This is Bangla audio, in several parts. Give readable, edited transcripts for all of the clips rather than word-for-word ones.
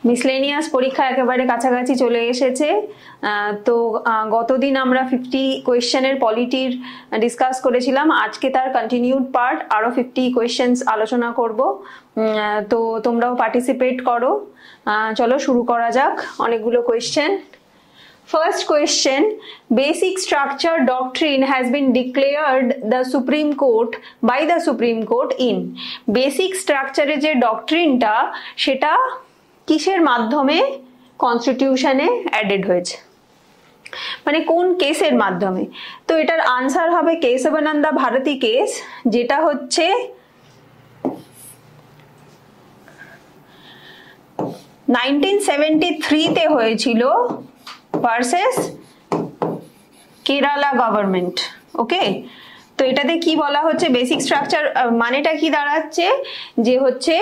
মিসলেনিয়াস পরীক্ষা একেবারে কাছাকাছি চলে এসেছে। তো গতদিন আমরা 50 কোয়েশ্চেনের পলিটির ডিসকাস করেছিলাম, আজকে তার কন্টিনিউড পার্ট আরো 50 কোয়েশ্চেন্স আলোচনা করব। তো তোমরাও পার্টিসিপেট করো। চলো শুরু করা যাক। অনেকগুলো question. First question, basic structure doctrine has been declared the Supreme Court by the Supreme Court in basic structure যে ডক্ট্রিনটা সেটা কিসের মাধ্যমে কনস্টিটিউশনে অ্যাডেড হয়েছে, মানে কোন কেসের মাধ্যমে? তো এটার আনসার হবে কেশবানন্দা ভারতী কেস, যেটা হচ্ছে 1973 তে হয়েছিল ভার্সেস কেরালা গভর্নমেন্ট। ওকে, তো এটাতে কি বলা হচ্ছে, বেসিক স্ট্রাকচার মানেটা কি দাঁড়াচ্ছে যে হচ্ছে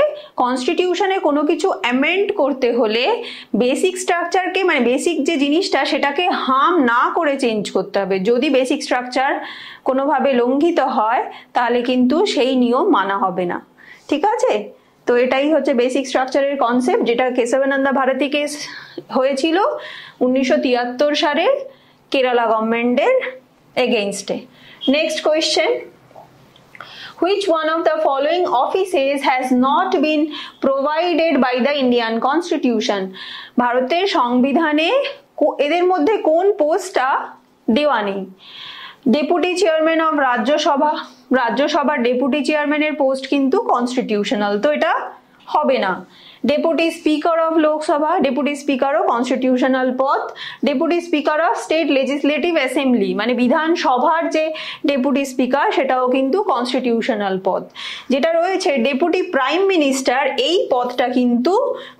কনস্টিটিউশনে কোনো কিছু অ্যামেন্ড করতে হলে বেসিক স্ট্রাকচারকে, মানে বেসিক যে জিনিসটা সেটাকে হার্ম না করে চেঞ্জ করতে হবে। যদি বেসিক স্ট্রাকচার কোনোভাবে লঙ্ঘিত হয় তাহলে কিন্তু সেই নিয়ম মানা হবে না। ঠিক আছে, তো এটাই হচ্ছে বেসিক স্ট্রাকচারের কনসেপ্ট, যেটা কেশবানন্দা ভারতী কেস হয়েছিল 1973 সালে কেরালা গভর্নমেন্টের এগেইনস্টে। Next question, which one of the following offices has not been provided by the Indian Constitution? ভারতের সংবিধানে এদের মধ্যে কোন পোস্টটা দেওয়া নেই? ডেপুটি চেয়ারম্যান অফ রাজ্যসভা, রাজ্যসভার ডেপুটি চেয়ারম্যানের পোস্ট কিন্তু কনস্টিটিউশনাল, তো এটা হবে না। Deputy speaker of Lok Sabha, deputy স্পিকারও কনস্টিটিউশনাল পদ। Deputy speaker of state legislative assembly, মানে বিধানসভার যে ডেপুটি স্পিকার সেটাও কিন্তু কনস্টিটিউশনাল পদ। যেটা রয়েছে ডেপুটি প্রাইম মিনিস্টার, এই পদটা কিন্তু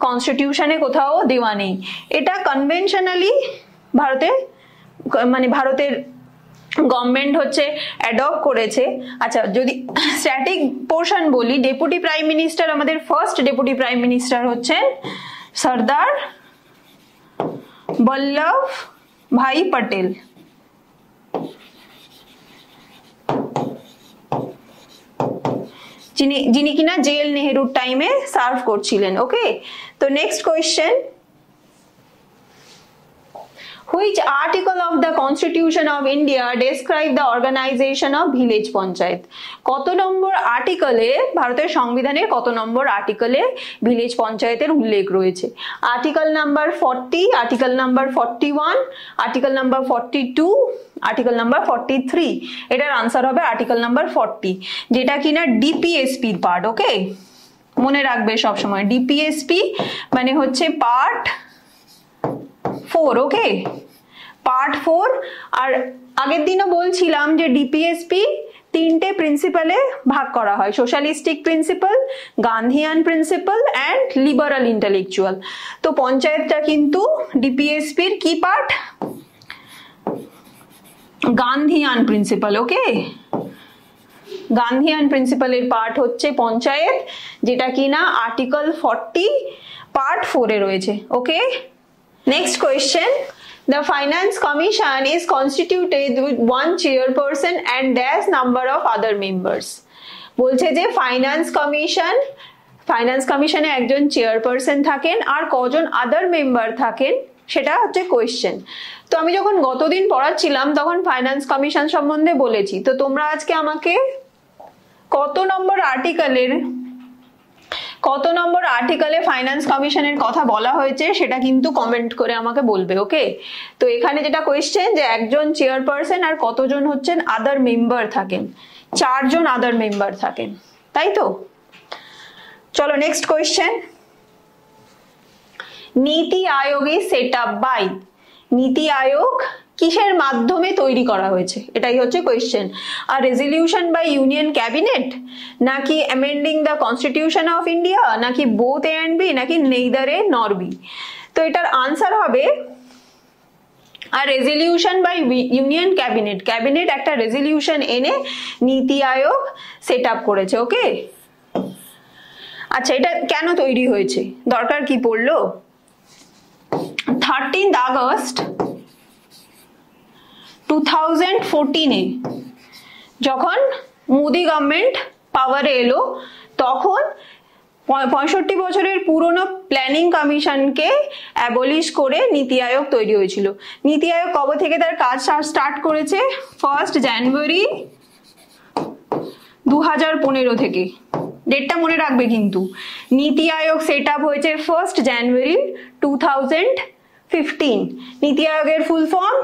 কনস্টিটিউশনে কোথাও দেওয়া নেই। এটা কনভেনশনালি ভারতে, মানে ভারতের গভর্নমেন্ট হচ্ছে অ্যাডপ্ট করেছে। আচ্ছা, যদি স্ট্যাটিক পোর্শন বলি, ডেপুটি প্রাইম মিনিস্টার, আমাদের ফার্স্ট ডেপুটি প্রাইম মিনিস্টার হচ্ছেন সর্দার বল্লভ ভাই পটেল। যিনি কিনা জেএল নেহেরুর টাইমে সার্ভ করছিলেন। ওকে, তো next question, which article of the Constitution of India describe the organization of village panchayat? কত নম্বর আর্টিকেলে, ভারতের সংবিধানের কত নম্বর আর্টিকেলে ভিলেজ পঞ্চায়েতের উল্লেখ রয়েছে? Article number 40, article number 41, article number 42, article number 43। এটার আনসার হবে আর্টিকেল নাম্বার 40, যেটা কিনা ডিপিএসপির পার্ট। ওকে, মনে রাখবে সব সময় ডিপিএসপি মানে হচ্ছে পার্ট 4। ওকে, পার্ট 4। আর আগের দিনও বলছিলাম যে ডিপিএসপি 3টে প্রিন্সিপালে ভাগ করা হয়, socialistic principal, Gandhian principal and liberal intellectual. তো পঞ্চায়েতটা কিন্তু ডিপিএসপির কি পার্ট? গান্ধীয়ান প্রিন্সিপাল। ওকে, গান্ধীয়ান প্রিন্সিপালের পার্ট হচ্ছে পঞ্চায়েত, যেটা কিনা আর্টিকেল 40 পার্ট 4 এ রয়েছে। ওকে, next question, the finance commission is constituted with one chairperson and dash number of other members. বলছে যে ফাইন্যান্স কমিশনে একজন চেয়ারপারসন থাকেন আর কজন আদার মেম্বার থাকেন সেটা হচ্ছে কোয়েশ্চেন। তো আমি যখন গতদিন পড়াচ্ছিলাম তখন ফাইন্যান্স কমিশন সম্বন্ধে বলেছি। তো তোমরা আজকে আমাকে কত নম্বর আর্টিকেলে ফাইন্যান্স কমিশনের কথা বলা হয়েছে সেটা কিন্তু কমেন্ট করে আমাকে বলবে। ওকে, তো এখানে যেটা কোয়েশ্চেন যে একজন চেয়ারপারসন আর কতজন হচ্ছেন আদার মেম্বার থাকেন, 4 জন আদার মেম্বার থাকেন, তাই তো? চলো next question, NITI Aayog is set up by, NITI Aayog কিসের মাধ্যমে তৈরি করা হয়েছে? এটাই হচ্ছে কোয়েশ্চেন। আর রেজলিউশন বাই ইউনিয়ন ক্যাবিনেট, নাকি amending the constitution of India, নাকি বোথ এ অ্যান্ড বি, নাকি নেইদার এ নর বি? তো এটার আনসার হবে আর resolution by union cabinet. Cabinet একটা রেজলিউশন এনে নীতি আয়োগ সেট আপ করেছে। ওকে, আচ্ছা, এটা কেন তৈরি হয়েছে, দরকার কি পড়লো? 13 আগস্ট 2014 যখন মোদি গভর্নমেন্ট পাওয়ারে এলো তখন 65 বছরের পুরনো প্ল্যানিং কমিশনকে অ্যাবলিশ করে নীতি আয়োগ তৈরি হয়েছিল। নীতি আয়োগ কবে থেকে তার কাজ স্টার্ট করেছে? 1 জানুয়ারি 2015 থেকে। ডেটটা মনে রাখবে কিন্তু। নীতি আয়োগ সেট আপ হয়েছে 1 জানুয়ারি 2015। নীতি আয়োগের full form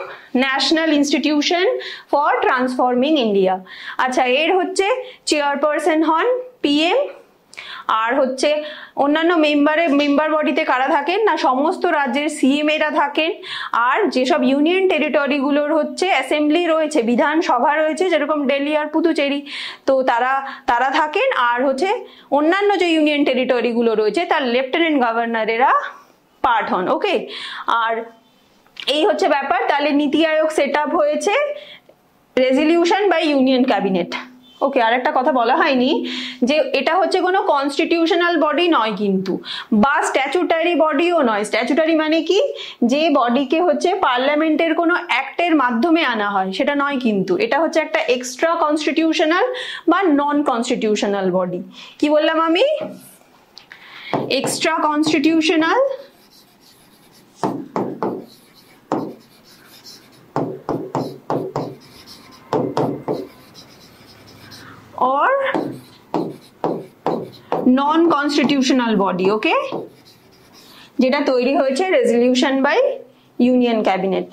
national institution for transforming India. আচ্ছা, এর হচ্ছে চেয়ারপারসন হন পিএম, আর হচ্ছে অন্যান্য মেম্বার বডিতে কারা থাকেন না সমস্ত রাজ্যের সিএম এরা থাকেন, আর যেসব ইউনিয়ন টেরিটরিগুলোর হচ্ছে অ্যাসেম্বলি রয়েছে, বিধানসভা রয়েছে, যেরকম দিল্লি আর পুদুচেরি, তো তারা থাকেন, আর হচ্ছে অন্যান্য যে ইউনিয়ন টেরিটরিগুলো রয়েছে তার লেফটেন্যান্ট গভর্নরেরা পার্ট হন। ওকে, আর এই হচ্ছে ব্যাপার। তাহলে নীতি আয়োগ সেট আপ হয়েছে রেজলিউশন বাই ইউনিয়ন ক্যাবিনেট। ওকে, আর একটা কথা বলা হয়নি যে এটা হচ্ছে কোনো কনস্টিটিউশনাল বডি নয় কিন্তু, বা স্ট্যাচুটারি বডিও নয়। স্ট্যাচুটারি মানে কি? যে বডিকে হচ্ছে পার্লামেন্টের কোনো অ্যাক্টের মাধ্যমে আনা হয়, সেটা নয় কিন্তু। এটা হচ্ছে একটা এক্সট্রা কনস্টিটিউশনাল বা নন কনস্টিটিউশনাল বডি। কি বললাম আমি? Extra constitutional or non constitutional body. Okay, যেটা তৈরি হয়েছে resolution by union cabinet.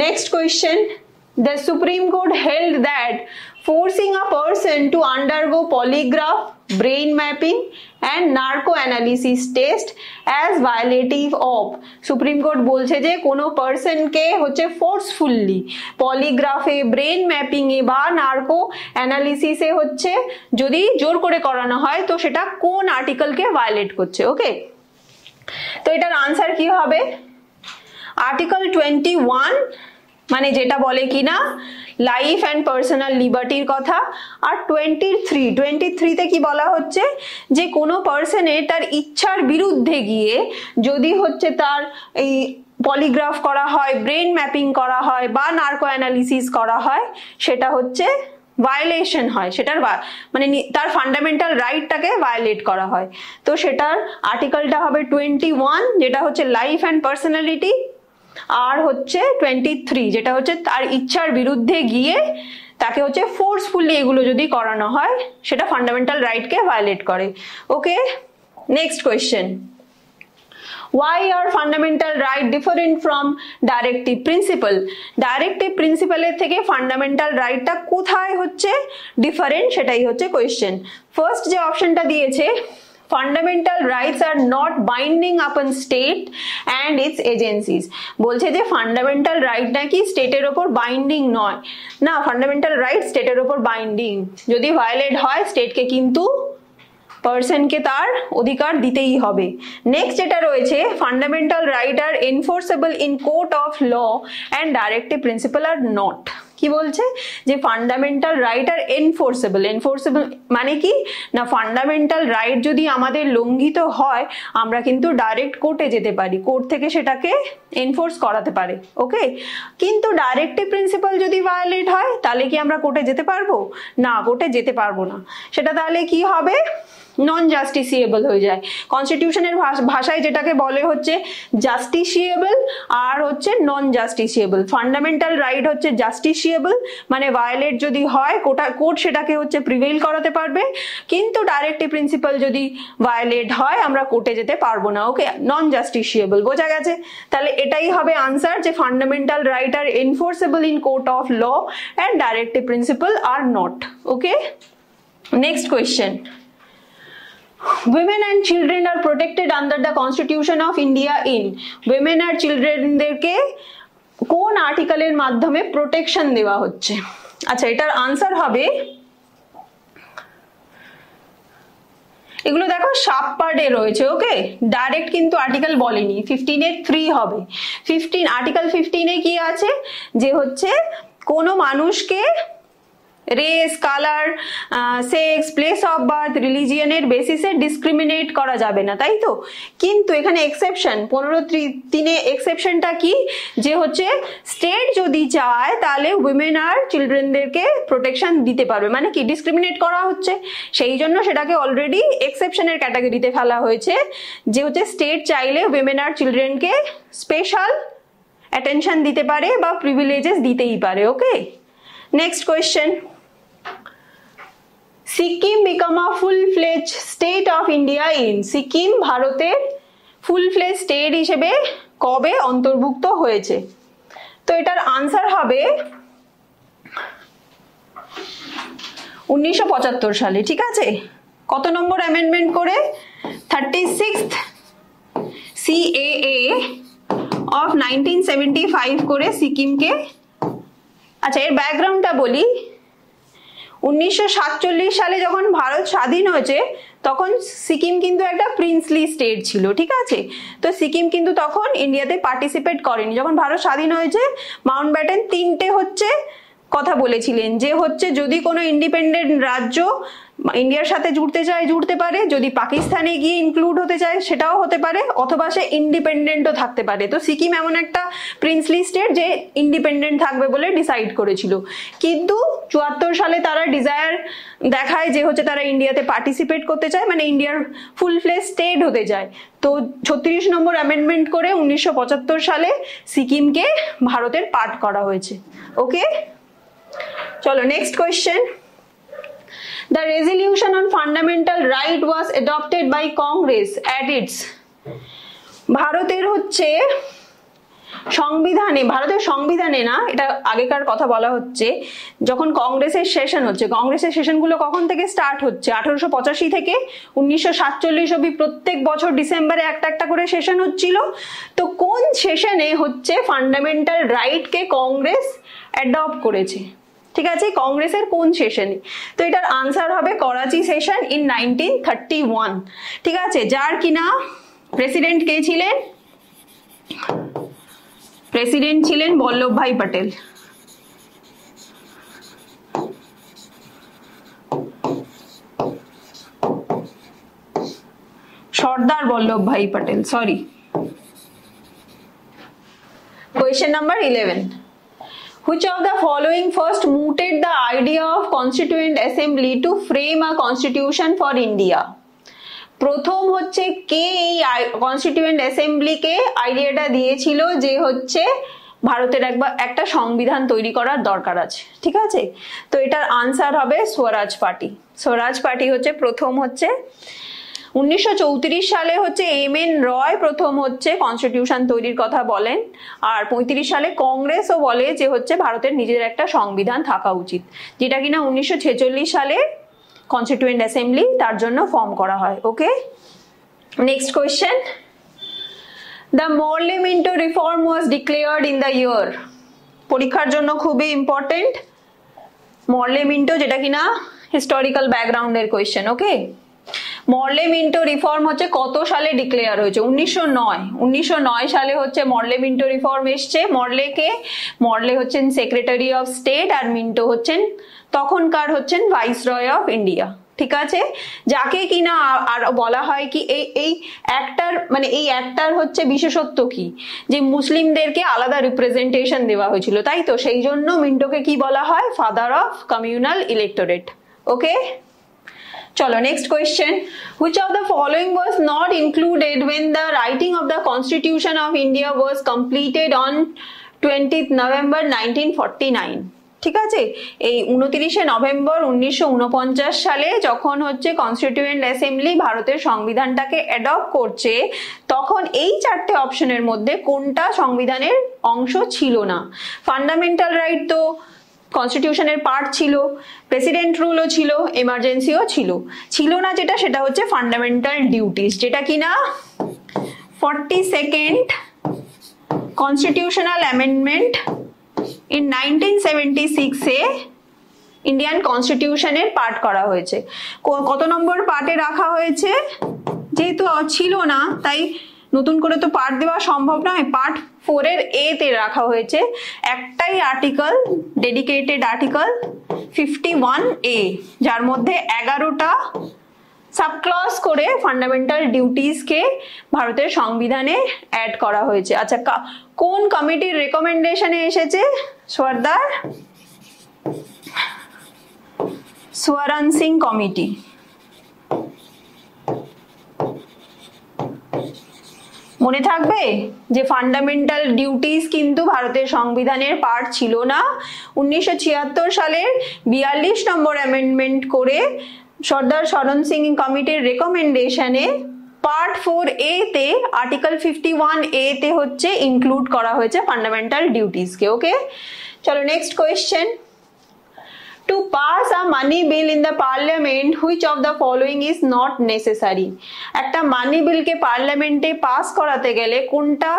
Next question, the Supreme Court held that forcing a person to undergo polygraph, brain mapping and narco analysis test as violative of। Supreme court বলছে যে কোনো পার্সনকে হচ্ছে ফোর্সফুলি পলিগ্রাফে, ব্রেন ম্যাপিং এ বা নার্কো অ্যানালিসিসে হচ্ছে যদি জোর করে করানো হয় তো সেটা কোন আর্টিকেলকে ভায়োলেট করছে। ওকে, তো এটার আনসার কি হবে? আর্টিকেল 21, মানে যেটা বলে কিনা লাইফ অ্যান্ড পার্সোনাল লিবার্টির কথা। আর 23তে কি বলা হচ্ছে যে কোনো পার্সনের তার ইচ্ছার বিরুদ্ধে গিয়ে যদি হচ্ছে তার এই পলিগ্রাফ করা হয়, ব্রেন ম্যাপিং করা হয় বা নার্কো অ্যানালিসিস করা হয়, সেটা হচ্ছে ভায়োলেশন হয়, সেটার মানে তার ফান্ডামেন্টাল রাইটটাকে ভায়োলেট করা হয়। তো সেটার আর্টিকেলটা হবে 21, যেটা হচ্ছে লাইফ অ্যান্ড পার্সোনালিটি, আর হচ্ছে 23 যেটা হচ্ছে তার ইচ্ছার বিরুদ্ধে গিয়ে তাকে হচ্ছে ফোর্সফুলি এগুলো যদি করানো হয় সেটা ফান্ডামেন্টাল রাইটকে ভায়োলেট করে। Okay, next question, why are fundamental right different from directive principle? Directive principle এর থেকে ফান্ডামেন্টাল রাইটটা কোথায় হচ্ছে ডিফারেন্ট, সেটাই হচ্ছে কোয়েশ্চেন। ফার্স্ট যে অপশনটা দিয়েছে, fundamental rights are not binding upon state and its agencies, বলছে যে ফান্ডামেন্টাল রাইট নাকি স্টেটের ওপর বাইন্ডিং নয়। না, ফান্ডামেন্টাল রাইট স্টেটের ওপর বাইন্ডিং। যদি ভায়োলেট হয় স্টেটকে কিন্তু পার্সনকে তার অধিকার দিতেই হবে। নেক্সট যেটা রয়েছে, fundamental right are enforceable in court of law and directive principle are not. কি বলছে যে fundamental right are enforceable. Enforceable মানে কি না, ফান্ডামেন্টাল রাইট যদি আমাদের লঙ্ঘিত হয় আমরা কিন্তু ডাইরেক্ট কোর্টে যেতে পারি, কোর্ট থেকে সেটাকে এনফোর্স করাতে পারে। ওকে, কিন্তু ডাইরেক্টিভ প্রিন্সিপাল যদি ভায়োলেট হয় তাহলে কি আমরা কোর্টে যেতে পারবো? না, কোর্টে যেতে পারবো না। সেটা তাহলে কি হবে? নন জাস্টিসিয়েবল হয়ে যায়। কনস্টিটিউশনের ভাষায় যেটাকে বলে হচ্ছে জাস্টিসিয়েবল আর হচ্ছে নন জাস্টিসিয়েবল। ফান্ডামেন্টাল রাইট হচ্ছে জাস্টিসিয়েবল, মানে ভায়োলেট যদি হয় কোর্ট সেটাকে হচ্ছে প্রিভেইল করাতে পারবে, কিন্তু ডাইরেক্টিভ প্রিন্সিপাল যদি ভায়োলেট হয় আমরা কোর্টে যেতে পারবো না। ওকে, নন জাস্টিসিয়েবল, বোঝা গেছে? তাহলে এটাই হবে আনসার, যে fundamental right are enforceable in court of law and directive principle are not. Okay, next question, women and children are protected under the constitution of India in। women আর চিলড্রেনদেরকে কোন আর্টিকেলের মাধ্যমে প্রোটেকশন দেওয়া হচ্ছে? আচ্ছা, এটার আনসার হবে, এগুলো দেখো সাব পার্টে রয়েছে। ওকে, ডাইরেক্ট কিন্তু আর্টিকেল বলেনি। 15 3 হবে। আর্টিকেল 15 কি আছে যে হচ্ছে কোনো মানুষকে race, colour, sex, place of birth, রিলিজিয়নের বেসিসে ডিসক্রিমিনেট করা যাবে না, তাই তো? কিন্তু এখানে এক্সেপশন 15(3) এক্সেপশনটা কি, যে হচ্ছে স্টেট যদি চায় তাহলে উইমেন আর চিলড্রেনদেরকে প্রোটেকশন দিতে পারবে, মানে কি ডিসক্রিমিনেট করা হচ্ছে, সেই জন্য সেটাকে অলরেডি এক্সেপশনের ক্যাটাগরিতে ফেলা হয়েছে, যে হচ্ছে স্টেট চাইলে উইমেন আর চিলড্রেনকে স্পেশাল অ্যাটেনশন দিতে পারে বা প্রিভিলেজেস দিতেই পারে। Okay, next question, Sikkim become a full fledge state of India in, Sikkim ভারতের ফুল ফ্লেজ স্টেট হিসেবে কবে অন্তর্ভুক্ত হয়েছে? তো এটার আনসার হবে 1975 সালে। ঠিক আছে, কত নম্বর অ্যামেন্ডমেন্ট করে? 36th CAA অফ 1975 করে সিকিমকে, আচ্ছা এর ব্যাকগ্রাউন্ডটা বলি, 1947 সালে যখন ভারত স্বাধীন হয়েছে তখন সিকিম কিন্তু একটা প্রিন্সলি স্টেট ছিল। ঠিক আছে, তো সিকিম কিন্তু তখন ইন্ডিয়াতে পার্টিসিপেট করেনি। যখন ভারত স্বাধীন হয়েছে মাউন্ট ব্যাটেন 3টে হচ্ছে কথা বলেছিলেন, যে হচ্ছে যদি কোনো ইন্ডিপেন্ডেন্ট রাজ্য ইন্ডিয়ার সাথে জুড়তে চায় জুড়তে পারে, যদি পাকিস্তানে গিয়ে ইনক্লুড হতে চায় সেটাও হতে পারে, অথবা সে ইন্ডিপেন্ডেন্টও থাকতে পারে। তো সিকিম এমন একটা প্রিন্সলি স্টেট যে ইন্ডিপেন্ডেন্ট থাকবে বলে ডিসাইড করেছিল, কিন্তু 74 সালে তারা ডিজায়ার দেখায় যে হচ্ছে তারা ইন্ডিয়াতে পার্টিসিপেট করতে চায়, মানে ইন্ডিয়ার ফুল ফ্লেজ স্টেট হতে চায়। তো 36 নম্বর অ্যামেন্ডমেন্ট করে 1975 সালে সিকিমকে ভারতের পার্ট করা হয়েছে। ওকে, চলো next question, The resolution on fundamental right was adopted by Congress at its, ভারতের হচ্ছে সংবিধানে, ভারতের সংবিধানে না, এটা আগেকার কথা বলা হচ্ছে, যখন কংগ্রেসের সেশন হচ্ছে, কংগ্রেসের সেশনগুলো কখন থেকে স্টার্ট হচ্ছে? 1885 থেকে 1947 অবধি প্রত্যেক বছর ডিসেম্বরে একটা একটা করে সেশন হচ্ছিল। তো কোন সেশনে হচ্ছে ফান্ডামেন্টাল রাইটকে কংগ্রেস অ্যাডপ্ট করেছে? ঠিক আছে, কংগ্রেসের কোন সেশনে? তো এটার আনসার হবে করাচি সেশন ইন 1931। ঠিক আছে, যার কিনা প্রেসিডেন্ট কে ছিলেন? প্রেসিডেন্ট ছিলেন Vallabhbhai Patel. Sardar Vallabhbhai Patel, sorry. Question number 11, which of the following first mooted the idea of constituent assembly to frame a constitution for India? প্রথম হচ্ছে কে এই কনস্টিটিউয়েন্ট অ্যাসেম্বলিকে আইডিয়াটা দিয়েছিল যে হচ্ছে ভারতের একটা সংবিধান তৈরি করার দরকার আছে? ঠিক আছে, তো এটার আনসার হবে স্বরাজ পার্টি। স্বরাজ পার্টি হচ্ছে প্রথম হচ্ছে 1934 সালে হচ্ছে এম.এন. রয় প্রথম হচ্ছে কনস্টিটিউশন তৈরির কথা বলেন, আর 35 সালে কংগ্রেসও বলে যে হচ্ছে ভারতের নিজের একটা সংবিধান থাকা উচিত, যেটা কিনা 1946 সালে কনস্টিটিউয়েন্ট অ্যাসেম্বলি তার জন্য ফর্ম করা হয়। Okay, next question, the Morley Minto reform was declared in the year, পরীক্ষার জন্য খুবই ইম্পর্টেন্ট মরলে-মিন্টো, যেটা কিনা হিস্টোরিক্যাল ব্যাকগ্রাউন্ডের কোয়েশ্চেন। ওকে, মরলে-মিন্টো রিফর্ম হচ্ছে কত সালে ডিক্লেয়ার হয়েছে? 1909 সালে হচ্ছে মরলে-মিন্টো রিফর্ম এসছে। মরলে হচ্ছেন সেক্রেটারি অফ স্টেট, আর মিন্টো হচ্ছেন তখনকার হচ্ছেন ভাইসরয় অফ ইন্ডিয়া। ঠিক আছে, যাকে কিনা আর বলা হয় কি এই অ্যাক্টার, মানে এই অ্যাক্টার হচ্ছে বিশেষত্ব কি, যে মুসলিমদেরকে আলাদা রিপ্রেজেন্টেশন দেওয়া হয়েছিল, তাই তো সেই জন্য মিন্টোকে কি বলা হয়? Father of communal electorate. Okay, চলো next question, which of the following was not included when the writing of the Constitution of India was completed on 20th November 1949? ঠিক আছে, এই 29শে নভেম্বর 1949 সালে যখন হচ্ছে কনস্টিটিউয়েন্ট অ্যাসেম্বলি ভারতের সংবিধানটাকে অ্যাডপ্ট করছে, তখন এই চারটে অপশনের মধ্যে কোনটা সংবিধানের অংশ ছিল না? ফান্ডামেন্টাল রাইট তো কনস্টিটিউশনের পার্ট ছিল, প্রেসিডেন্ট রুলও ছিল, এমার্জেন্সিও ছিল না যেটা, সেটা হচ্ছে ফান্ডামেন্টাল ডিউটিস, যেটা কিনা 42nd constitutional amendment in 1976 Indian কনস্টিটিউশনের পার্ট করা হয়েছে। কত নম্বর পার্টে রাখা হয়েছে? যেহেতু ছিল না তাই নতুন করে তো পার্ট দেওয়া সম্ভব নয়, পার্ট 4 এর এ তে রাখা হয়েছে একটাই আর্টিকেল, ডেডিকেটেড আর্টিকেল 51A, যার মধ্যে 11টা সাবক্লজ করে ফান্ডামেন্টাল ডিউটিস কে ভারতের সংবিধানে অ্যাড করা হয়েছে। আচ্ছা, কোন কমিটির রেকমেন্ডেশনে এসেছে? সর্দার সোয়ারান সিং কমিটি। মনে থাকবে যে ফান্ডামেন্টাল ডিউটিস কিন্তু ভারতের সংবিধানের পার্ট ছিল না। 1976 সালের 42 নম্বর অ্যামেন্ডমেন্ট করে সর্দার সরণ সিং কমিটির রেকমেন্ডেশনে পার্ট 4A তে আর্টিকেল 51A তে হচ্ছে ইনক্লুড করা হয়েছে ফান্ডামেন্টাল ডিউটিস কে। ওকে, চলো next question. To pass a money bill in the parliament, which of the following is not necessary? একটা মানি বিলকে পার্লামেন্টে পাস করাতে গেলে কোনটা,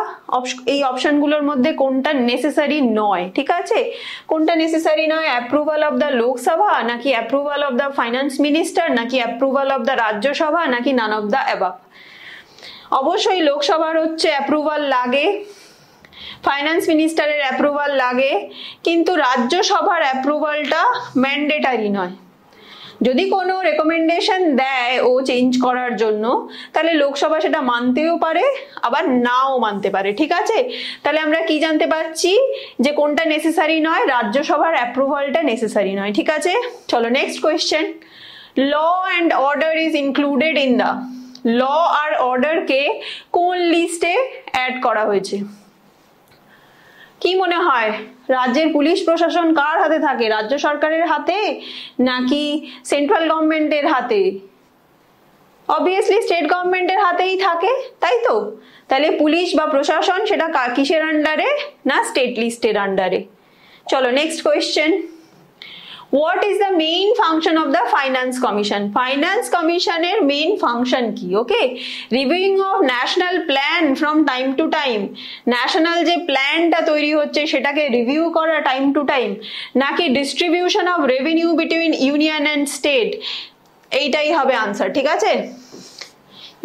এই অপশনগুলোর মধ্যে কোনটা নেসেসারি নয়? ঠিক আছে, কোনটা নেসেসারি নয়? অ্যাপ্রুভাল অফ দ্য লোকসভা, নাকি approval of the finance minister, নাকি অ্যাপ্রুভাল অফ দ্য রাজ্যসভা, নাকি নান অফ দ্য অ্যাবাভ? অবশ্যই লোকসভার হচ্ছে অ্যাপ্রুভাল লাগে, ফাইন্যান্স মিনিস্টারের অ্যাপ্রুভাল লাগে, কিন্তু রাজ্যসভার অ্যাপ্রুভালটা ম্যান্ডেটারি নয়। যদি কোনো রেকমেন্ডেশন দেয় ও চেঞ্জ করার জন্য, তাহলে লোকসভা সেটা মানতেও পারে আবার নাও মানতে পারে। ঠিক আছে, তাহলে আমরা কি জানতে পারছি যে কোনটা নেসেসারি নয়? রাজ্যসভার অ্যাপ্রুভালটা নেসেসারি নয়। ঠিক আছে, চলো next question. Law and order is included in the, law আর অর্ডারকে কোন লিস্টে অ্যাড করা হয়েছে? কি মনে হয়, রাজ্যের পুলিশ প্রশাসন কার হাতে থাকে? রাজ্য সরকারের হাতে নাকি সেন্ট্রাল গভর্নমেন্টের হাতে? অবভিয়াসলি স্টেট গভর্নমেন্টের হাতেই থাকে, তাই তো? তাহলে পুলিশ বা প্রশাসন সেটা কিসের আন্ডারে? না স্টেট লিস্টের আন্ডারে। চলো next question. What is the main function of the Finance Commission? Finance Commission এর main function কি? Okay, reviewing of national plan from time to time, national যে প্ল্যানটা তৈরি হচ্ছে সেটাকে রিভিউ করা টাইম টু টাইম, নাকি distribution of revenue between union and state? এইটাই হবে আনসার। ঠিক আছে,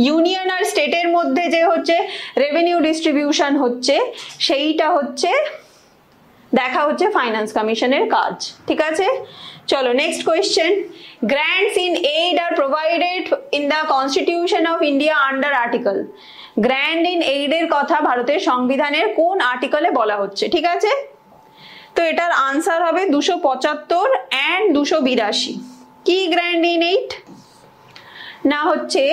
ইউনিয়ন আর স্টেটের মধ্যে যে হচ্ছে রেভিনিউ ডিস্ট্রিবিউশন হচ্ছে সেইটা হচ্ছে দেখা হচ্ছে ফাইন্যান্স কমিশনের কাজ। ঠিক আছে, চলো next question. Grants in aid R provided in the constitution of India under article. Grant in aid এর কথা ভারতের সংবিধানের কোন আর্টিকেলে বলা হচ্ছে? ঠিক আছে, তো এটার আনসার হবে 275 অ্যান্ড 282। কি গ্র্যান্ট ইন এইড? না হচ্ছে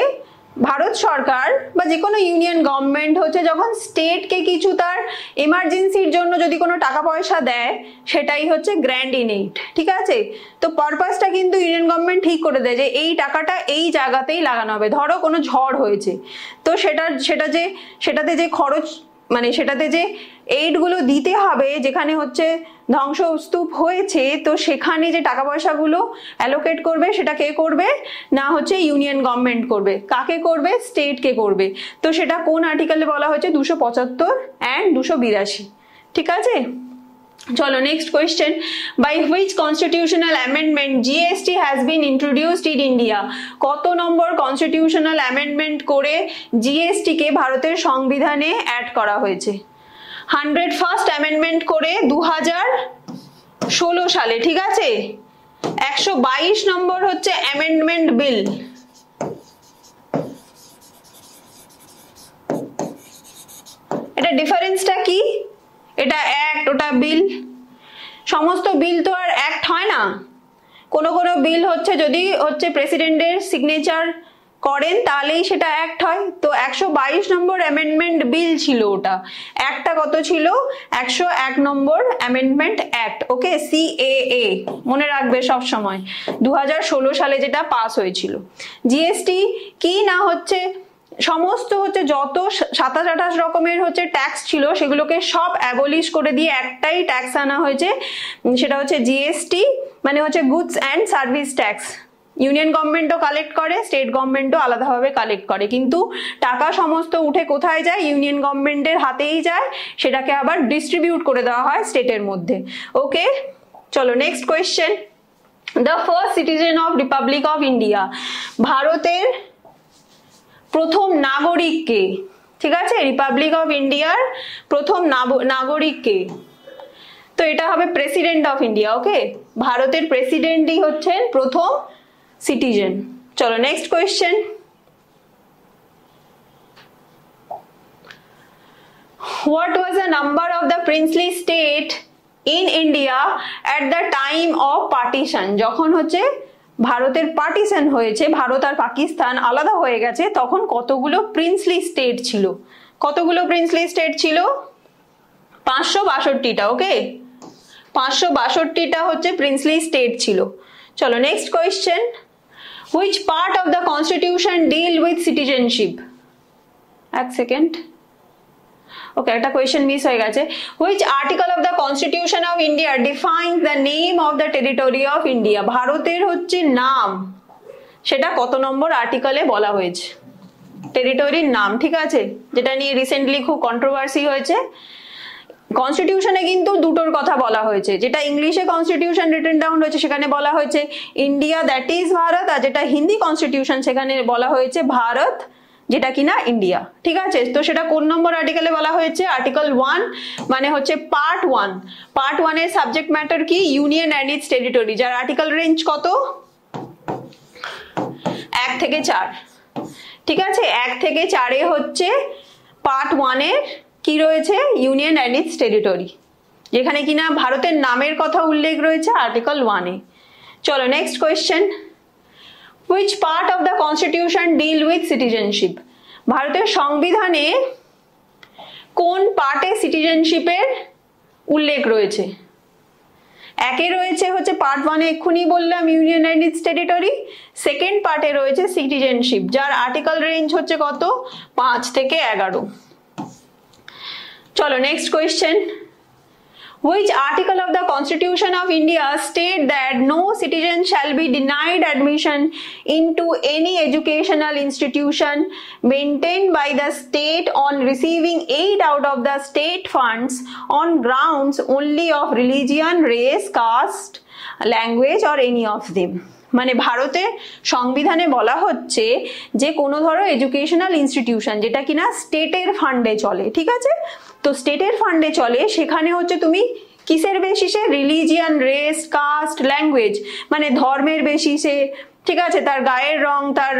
ভারত সরকার বা যে কোনো ইউনিয়ন গভর্নমেন্ট হচ্ছে যখন স্টেটকে কিছু তার এমার্জেন্সির জন্য যদি কোনো টাকা পয়সা দেয়, সেটাই হচ্ছে গ্র্যান্ট ইন এইড। ঠিক আছে, তো পারপাসটা কিন্তু ইউনিয়ন গভর্নমেন্ট ঠিক করে দেয় যে এই টাকাটা এই জায়গাতেই লাগানো হবে। ধরো কোনো ঝড় হয়েছে, তো সেটাতে যে খরচ, মানে সেটাতে যে এইডগুলো দিতে হবে, যেখানে হচ্ছে ধ্বংসস্তূপ হয়েছে, তো সেখানে যে টাকা পয়সাগুলো অ্যালোকেট করবে সেটা কে করবে? না হচ্ছে ইউনিয়ন গভর্নমেন্ট করবে। কাকে করবে? স্টেটকে করবে। তো সেটা কোন আর্টিকেলে বলা হয়েছে? 275 অ্যান্ড 282। ঠিক আছে, চলো next question. By which constitutional amendment GST has been introduced in India? কত নম্বর কনস্টিটিউশনাল অ্যামেন্ডমেন্ট করে GST কে ভারতের সংবিধানে অ্যাড করা হয়েছে? 101st অ্যামেন্ডমেন্ট করে 2016 সালে। ঠিক আছে, 122 নম্বর হচ্ছে অ্যামেন্ডমেন্ট বিল। এটা ডিফারেন্সটা কি? এটা অ্যাক্ট, ওটা বিল। সমস্ত বিল তো আর অ্যাক্ট হয় না, কোনো কোনো বিল হচ্ছে যদি হচ্ছে প্রেসিডেন্টের সিগনেচার করেন তাহলেই সেটা অ্যাক্ট হয়। তো 122 নম্বর অ্যামেন্ডমেন্ট বিল ছিল ওটা। একটা কত ছিল? 101 নম্বর অ্যামেন্ডমেন্ট অ্যাক্ট। ওকে, CAA মনে রাখবে সব সময়, 2016 সালে যেটা পাস হয়েছিল। GST কি না হচ্ছে সমস্ত হচ্ছে যত 27-28 রকমের হচ্ছে ট্যাক্স ছিল সেগুলোকে সব অ্যাবলিশ করে দিয়ে একটাই ট্যাক্স আনা হয়েছে, সেটা হচ্ছে GST, মানে হচ্ছে goods and service tax. Union গভর্নমেন্টও কালেক্ট করে, স্টেট গভর্নমেন্টও আলাদাভাবে কালেক্ট করে, কিন্তু টাকা সমস্ত উঠে কোথায় যায়? ইউনিয়ন গভর্নমেন্টের হাতেই যায়, সেটাকে আবার ডিস্ট্রিবিউট করে দেওয়া হয় স্টেটের মধ্যে। ওকে, চলো next question. The first citizen of Republic of India, ভারতের প্রথম নাগরিককে? ঠিক আছে, রিপাবলিক অফ ইন্ডিয়ার প্রথম নাগরিক কে? তো এটা হবে প্রেসিডেন্ট অফ ইন্ডিয়া। ওকে, ভারতের প্রেসিডেন্টই হচ্ছেন প্রথম সিটিজেন। চলো next question. What was the number of the princely state in India at the time of partition? যখন হচ্ছে ভারতের পার্টিশন হয়েছে, ভারত আর পাকিস্তান আলাদা হয়ে গেছে, তখন কতগুলো প্রিন্সলি স্টেট ছিল? কতগুলো প্রিন্সলি স্টেট ছিল? 562টা। ওকে, 562টা হচ্ছে প্রিন্সলি স্টেট ছিল। চলো next question. Which part of the constitution deal with citizenship? এক সেকেন্ড, ওকে একটা কোয়েশ্চেন মিস হয়ে গেছে। Which article of the constitution of India defines the name of the territory of India? ভারতের হচ্ছে নাম, সেটা কত নম্বর আর্টিকেলে বলা হয়েছে? টেরিটরির নাম, ঠিক আছে, যেটা নিয়ে রিসেন্টলি খুব কন্ট্রোভার্সি হয়েছে। কনস্টিটিউশনে কিন্তু দুটোর কথা বলা হয়েছে, যেটা ইংলিশে কনস্টিটিউশন রিটেন ডাউন হয়েছে সেখানে বলা হয়েছে ইন্ডিয়া দ্যাট ইজ ভারত, আর যেটা হিন্দি কনস্টিটিউশন সেখানে বলা হয়েছে ভারত যেটা কিনা ইন্ডিয়া। ঠিক আছে, তো সেটা কোন নম্বর আর্টিকেলে বলা হয়েছে? আর্টিকেল 1, মানে হচ্ছে পার্ট 1। পার্ট 1 এর সাবজেক্ট ম্যাটার কি? ইউনিয়ন অ্যান্ড ইটস টেরিটরি, যার আর্টিকেল রেঞ্জ কত? 1 থেকে 4। ঠিক আছে, 1 থেকে 4 এ হচ্ছে পার্ট 1 এর কি রয়েছে? ইউনিয়ন অ্যান্ড ইটস টেরিটরি, যেখানে কিনা ভারতের নামের কথা উল্লেখ রয়েছে আর্টিকেল 1 এ। চলো next question. Which part of the constitution deal with citizenship? ভারতের সংবিধানে কোন পার্টে সিটিজেনশিপের উল্লেখ রয়েছে? একে রয়েছে হচ্ছে পার্ট 1 এ এক্ষুনি বললাম union and it's territory, second পার্টে রয়েছে সিটিজেনশিপ, যার আর্টিকেল রেঞ্জ হচ্ছে কত? 5 থেকে 11। চলো next question. Which article of the Constitution of India state that no citizen shall be denied admission into any educational institution maintained by the state on receiving aid out of the state funds on grounds only of religion, race, caste, language or any of them? মানে ভারতের সংবিধানে বলা হচ্ছে যে কোনো ধরো এডুকেশনাল ইনস্টিটিউশন যেটা কিনা স্টেটের ফান্ডে চলে, ঠিক আছে, তো স্টেটের ফান্ডে চলে, সেখানে হচ্ছে তুমি কিসের বেসিসে? রিলিজিয়ান, রেস, কাস্ট, ল্যাঙ্গুয়েজ, মানে ধর্মের বেসিসে, ঠিক আছে, তার গায়ের রং, তার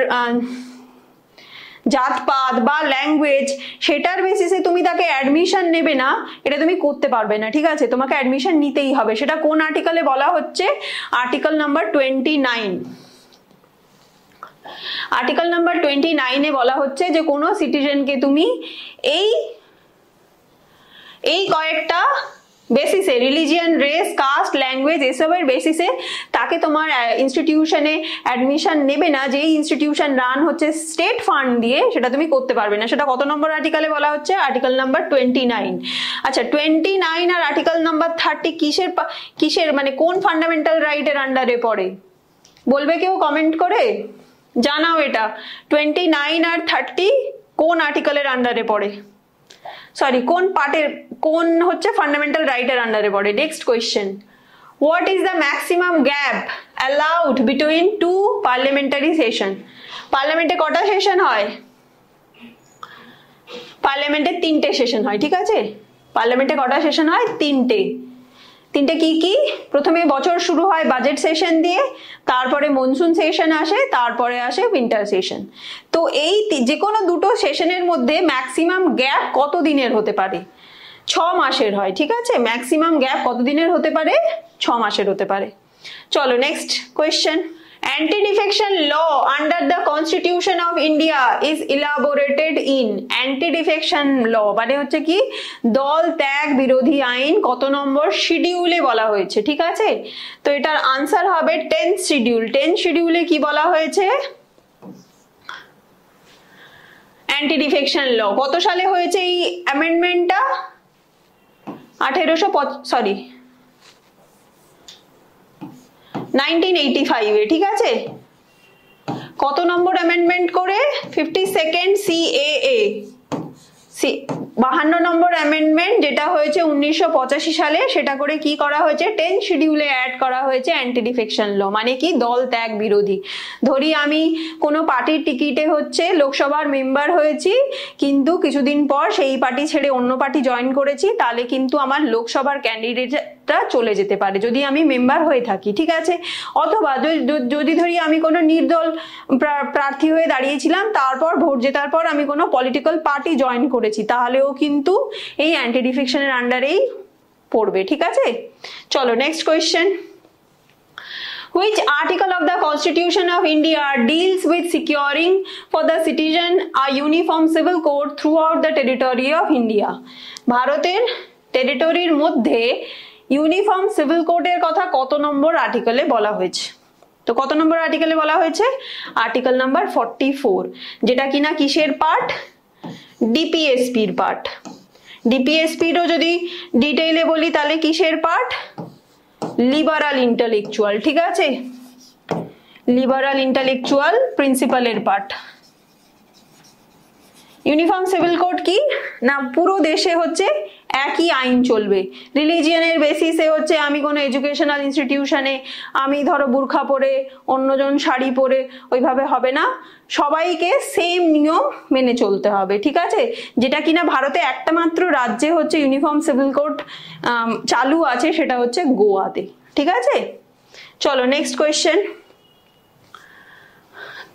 জাতপাত বা ল্যাঙ্গুয়েজ, সেটার বেসিসে তুমি তাকে অ্যাডমিশন নেবে না, এটা তুমি করতে পারবে না। ঠিক আছে, তোমাকে অ্যাডমিশন নিতেই হবে। সেটা কোন আর্টিকেলে বলা হচ্ছে? Article number 29। আর্টিকেল নাম্বার 29 এ বলা হচ্ছে যে কোনো সিটিজেনকে তুমি এই কয়েকটা বেসিসে, রিলিজিয়ান, রেস, কাস্ট, ল্যাঙ্গুয়েজ, এসবের বেসিসে তাকে তোমার ইনস্টিটিউশনে অ্যাডমিশন নেবে না, যেই ইনস্টিটিউশন রান হচ্ছে স্টেট ফান্ড দিয়ে, সেটা তুমি করতে পারবে না। সেটা কত নম্বর আর্টিকেলে বলা হচ্ছে? Article number 29। আচ্ছা, 29 আর আর্টিকেল নাম্বার 30 কিসের মানে কোন ফান্ডামেন্টাল রাইটের আন্ডারে পড়ে? বলবে কেউ কমেন্ট করে, জানাও এটা 29 আর 30 কোন আর্টিকেলের আন্ডারে পড়ে, সরি কোন পার্টের, কোন হচ্ছে ফান্ডামেন্টাল রাইটের আন্ডারে পড়ে। Next question. What is the maximum gap allowed between two parliamentary session? পার্লামেন্টে কটা সেশন হয়? পার্লামেন্টে 3টে সেশন হয়, ঠিক আছে, পার্লামেন্টে কটা সেশন হয়? 3টে। কি কি? প্রথমে বছর শুরু হয় বাজেট সেশন দিয়ে, তারপরে মনসুন সেশন আসে, তারপরে আসে উইন্টার সেশন। তো এই যে কোনো দুটো সেশনের মধ্যে ম্যাক্সিমাম গ্যাপ কত দিনের হতে পারে? 6 মাসের হয়, ঠিক আছে, ম্যাক্সিমাম গ্যাপ কত দিনের হতে পারে? 6 মাসের হতে পারে। চলো next question. Anti-defection law under the Constitution of India is elaborated in anti-defection law মানে হচ্ছে কি দল ত্যাগ বিরোধী আইন কত নম্বর শিডিউলে বলা হয়েছে? ঠিক আছে, তো এটার আনসার হবে 10th শিডিউল। 10th শিডিউলে কি বলা হয়েছে? অ্যান্টি-ডিফেকশন ল। কত সালে হয়েছে এই অ্যামেন্ডমেন্টটা? 1985 এ, ঠিক আছে। কত নম্বর অ্যামেন্ডমেন্ট করে? 52nd CAA। 52 নম্বর অ্যামেন্ডমেন্ট যেটা হয়েছে 1985 সালে, সেটা করে কি করা হয়েছে, 10 শিডিউলে অ্যাড করা হয়েছে অ্যান্টি ডিফেকশন ল, মানে কি দল ত্যাগ বিরোধী। ধরি আমি কোনো পার্টির টিকিটে হচ্ছে লোকসভার মেম্বার হয়েছি, কিন্তু কিছুদিন পর সেই পার্টি ছেড়ে অন্য পার্টি জয়েন করেছি, তাহলে কিন্তু আমার লোকসভার ক্যান্ডিডেটটা চলে যেতে পারে যদি আমি মেম্বার হয়ে থাকি, ঠিক আছে। অথবা যদি ধরি আমি কোনো নির্দল প্রার্থী হয়ে দাঁড়িয়েছিলাম, তারপর ভোট জেতার পর আমি কোনো পলিটিক্যাল পার্টি জয়েন করেছি, তাহলেও কিন্তু এই অ্যান্টি ডিফেকশনের আন্ডারেই পড়বে, ঠিক আছে। চলো next question. Which article of the Constitution of India deals with securing for the citizen a uniform civil code throughout the territory of India? ভারতের টেরিটরির মধ্যে ইউনিফর্ম সিভিল কোডের কথা কত নম্বর আর্টিকেলে বলা হয়েছে? তো কত নম্বর আর্টিকেলে বলা হয়েছে? আর্টিকেল নাম্বার 44, যেটা কিনা কিসের পার্ট? ডিপিএসপির পার্ট। ডিপিএসপিরও যদি ডিটেইলে বলি তাহলে কিসের পার্ট? লিবারাল ইন্টেলেকচুয়াল, ঠিক আছে, লিবারাল ইন্টেলেকচুয়াল প্রিন্সিপালের পার্ট। ইউনিফর্ম সিভিল কোড কি না, পুরো দেশে হচ্ছে একই আইন চলবে। রিলিজিয়নের বেসিসে হচ্ছে আমি কোনো এডুকেশনাল ইনস্টিটিউশনে আমি ধরো বুরখা পরে অন্যজন শাড়ি পরে ওইভাবে হবে না, সবাইকে সেম নিয়ম মেনে চলতে হবে, ঠিক আছে। যেটা কিনা ভারতে একটা মাত্র রাজ্যে হচ্ছে ইউনিফর্ম সিভিল কোড চালু আছে, সেটা হচ্ছে গোয়াতে, ঠিক আছে। চলো next question.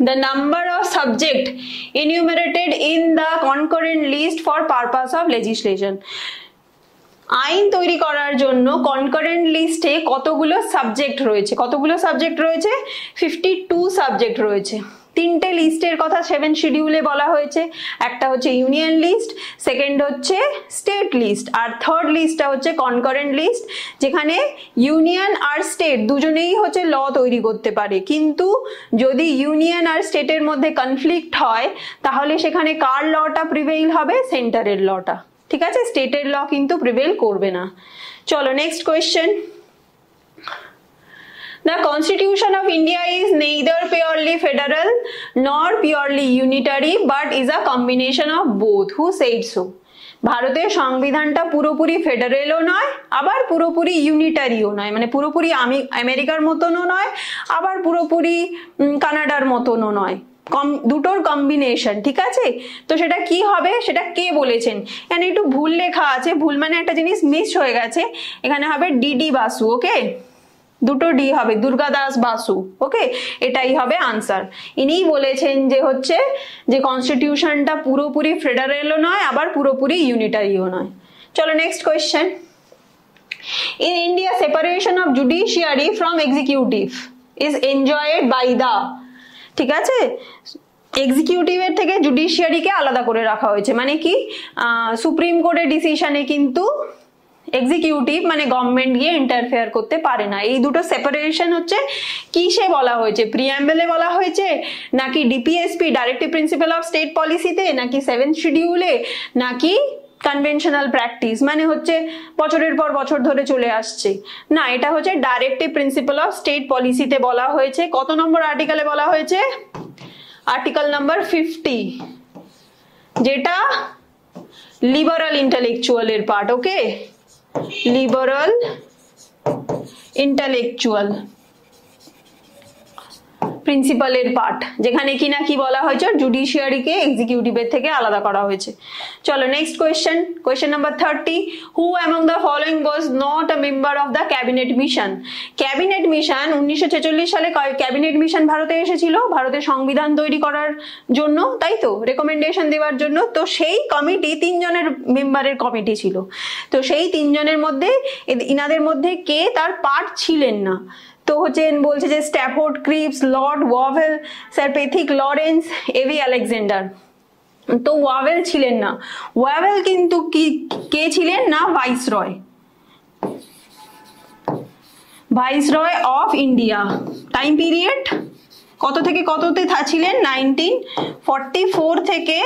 The number of subject enumerated in the concurrent list for purpose of legislation. আইন তৈরি করার জন্য কনকারেন্ট লিস্টে কতগুলো সাবজেক্ট রয়েছে? কতগুলো সাবজেক্ট রয়েছে? 52 সাবজেক্ট রয়েছে। তিনটে লিস্টের কথা 7 শিডিউলে বলা হয়েছে। একটা হচ্ছে ইউনিয়ন লিস্ট, সেকেন্ড হচ্ছে স্টেট লিস্ট, আর থার্ড লিস্টটা হচ্ছে কনকারেন্ট লিস্ট, যেখানে ইউনিয়ন আর স্টেট দুজনেই হচ্ছে ল তৈরি করতে পারে। কিন্তু যদি ইউনিয়ন আর স্টেটের মধ্যে কনফ্লিক্ট হয়, তাহলে সেখানে কার লটা প্রিভেইল হবে? সেন্টারের লটা, ঠিক আছে, স্টেটের ল কিন্তু প্রিভেইল করবে না। চলো next question. The Constitution of India is neither purely federal nor purely unitary but is a combination of both. Who said so? ভারতের সংবিধানটা পুরোপুরি ফেডারেলও নয়, আবার পুরোপুরি ইউনিটারিও নয়, মানে পুরোপুরি আমেরিকার মতনও নয়, আবার পুরোপুরি কানাডার মতনও নয়, দুটোর কম্বিনেশন, ঠিক আছে। তো সেটা কি হবে, সেটা কে বলেছেন? এখানে একটু ভুল লেখা আছে, ভুল মানে একটা জিনিস মিস হয়ে গেছে, এখানে হবে ডিডি বাসু, ওকে, দুটো ডি হবে, দুর্গাদাস বাসু, ওকে, এটাই হবে আনসার। ইনিই বলেছেন যে হচ্ছে যে কনস্টিটিউশনটা পুরোপুরি ফেডারেলও নয়, আবার পুরোপুরি ইউনিটারিও নয়। চলো next question. In India separation of judiciary from executive is enjoyed by the, ঠিক আছে, এক্সিকিউটিভের থেকে জুডিশিয়ারিকে আলাদা করে রাখা হয়েছে, মানে কি সুপ্রিম কোর্টের ডিসিশনে কিন্তু এক্সিকিউটিভ মানে গভর্নমেন্ট গিয়ে ইন্টারফেয়ার করতে পারে না। এই দুটো সেপারেশন হচ্ছে কিসে বলা হয়েছে? প্রিঅ্যাম্বলে বলা হয়েছে, নাকি DPSP directive principle of state পলিসিতে, নাকি 7th শিডিউলে, নাকি কনভেনশনাল প্র্যাকটিস মানে হচ্ছে বছরের পর বছর ধরে চলে আসছে? না, এটা হচ্ছে ডাইরেক্টিভ প্রিন্সিপাল অফ স্টেট পলিসিতে বলা হয়েছে। কত নম্বর আর্টিকেলে বলা হয়েছে? আর্টিকেল নাম্বার 50, যেটা লিবারাল ইন্টেলেকচুয়ালের পার্ট, ওকে, লিবারাল ইন্টেলেকচুয়াল প্রিন্সিপালের পার্ট, যেখানে কিনা কি বলা হয়েছে, জুডিশিয়ারিকে এক্সিকিউটিভের থেকে আলাদা করা হয়েছে। চলো next question, question number 30, who among the following was not a member of the cabinet mission? Cabinet mission 1946 সালে ক্যাবিনেট মিশন ভারতে এসেছিল ভারতের সংবিধান তৈরি করার জন্য, তাই তো, রেকমেন্ডেশন দেওয়ার জন্য। তো সেই কমিটি 3 জনের মেম্বারের কমিটি ছিল। তো সেই 3 জনের মধ্যে ইনাদের মধ্যে কে তার পার্ট ছিলেন না? তো হচ্ছে বলছে যে Stafford Cripps, Lord Wavell, sir Pethick Lawrence, A V Alexander. তো ওয়াভেল ছিলেন না। ওয়াভেল কিন্তু কে ছিলেন না? Viceroy, viceroy of India. Time period কত থেকে কততে ছিলেন? 1944 থেকে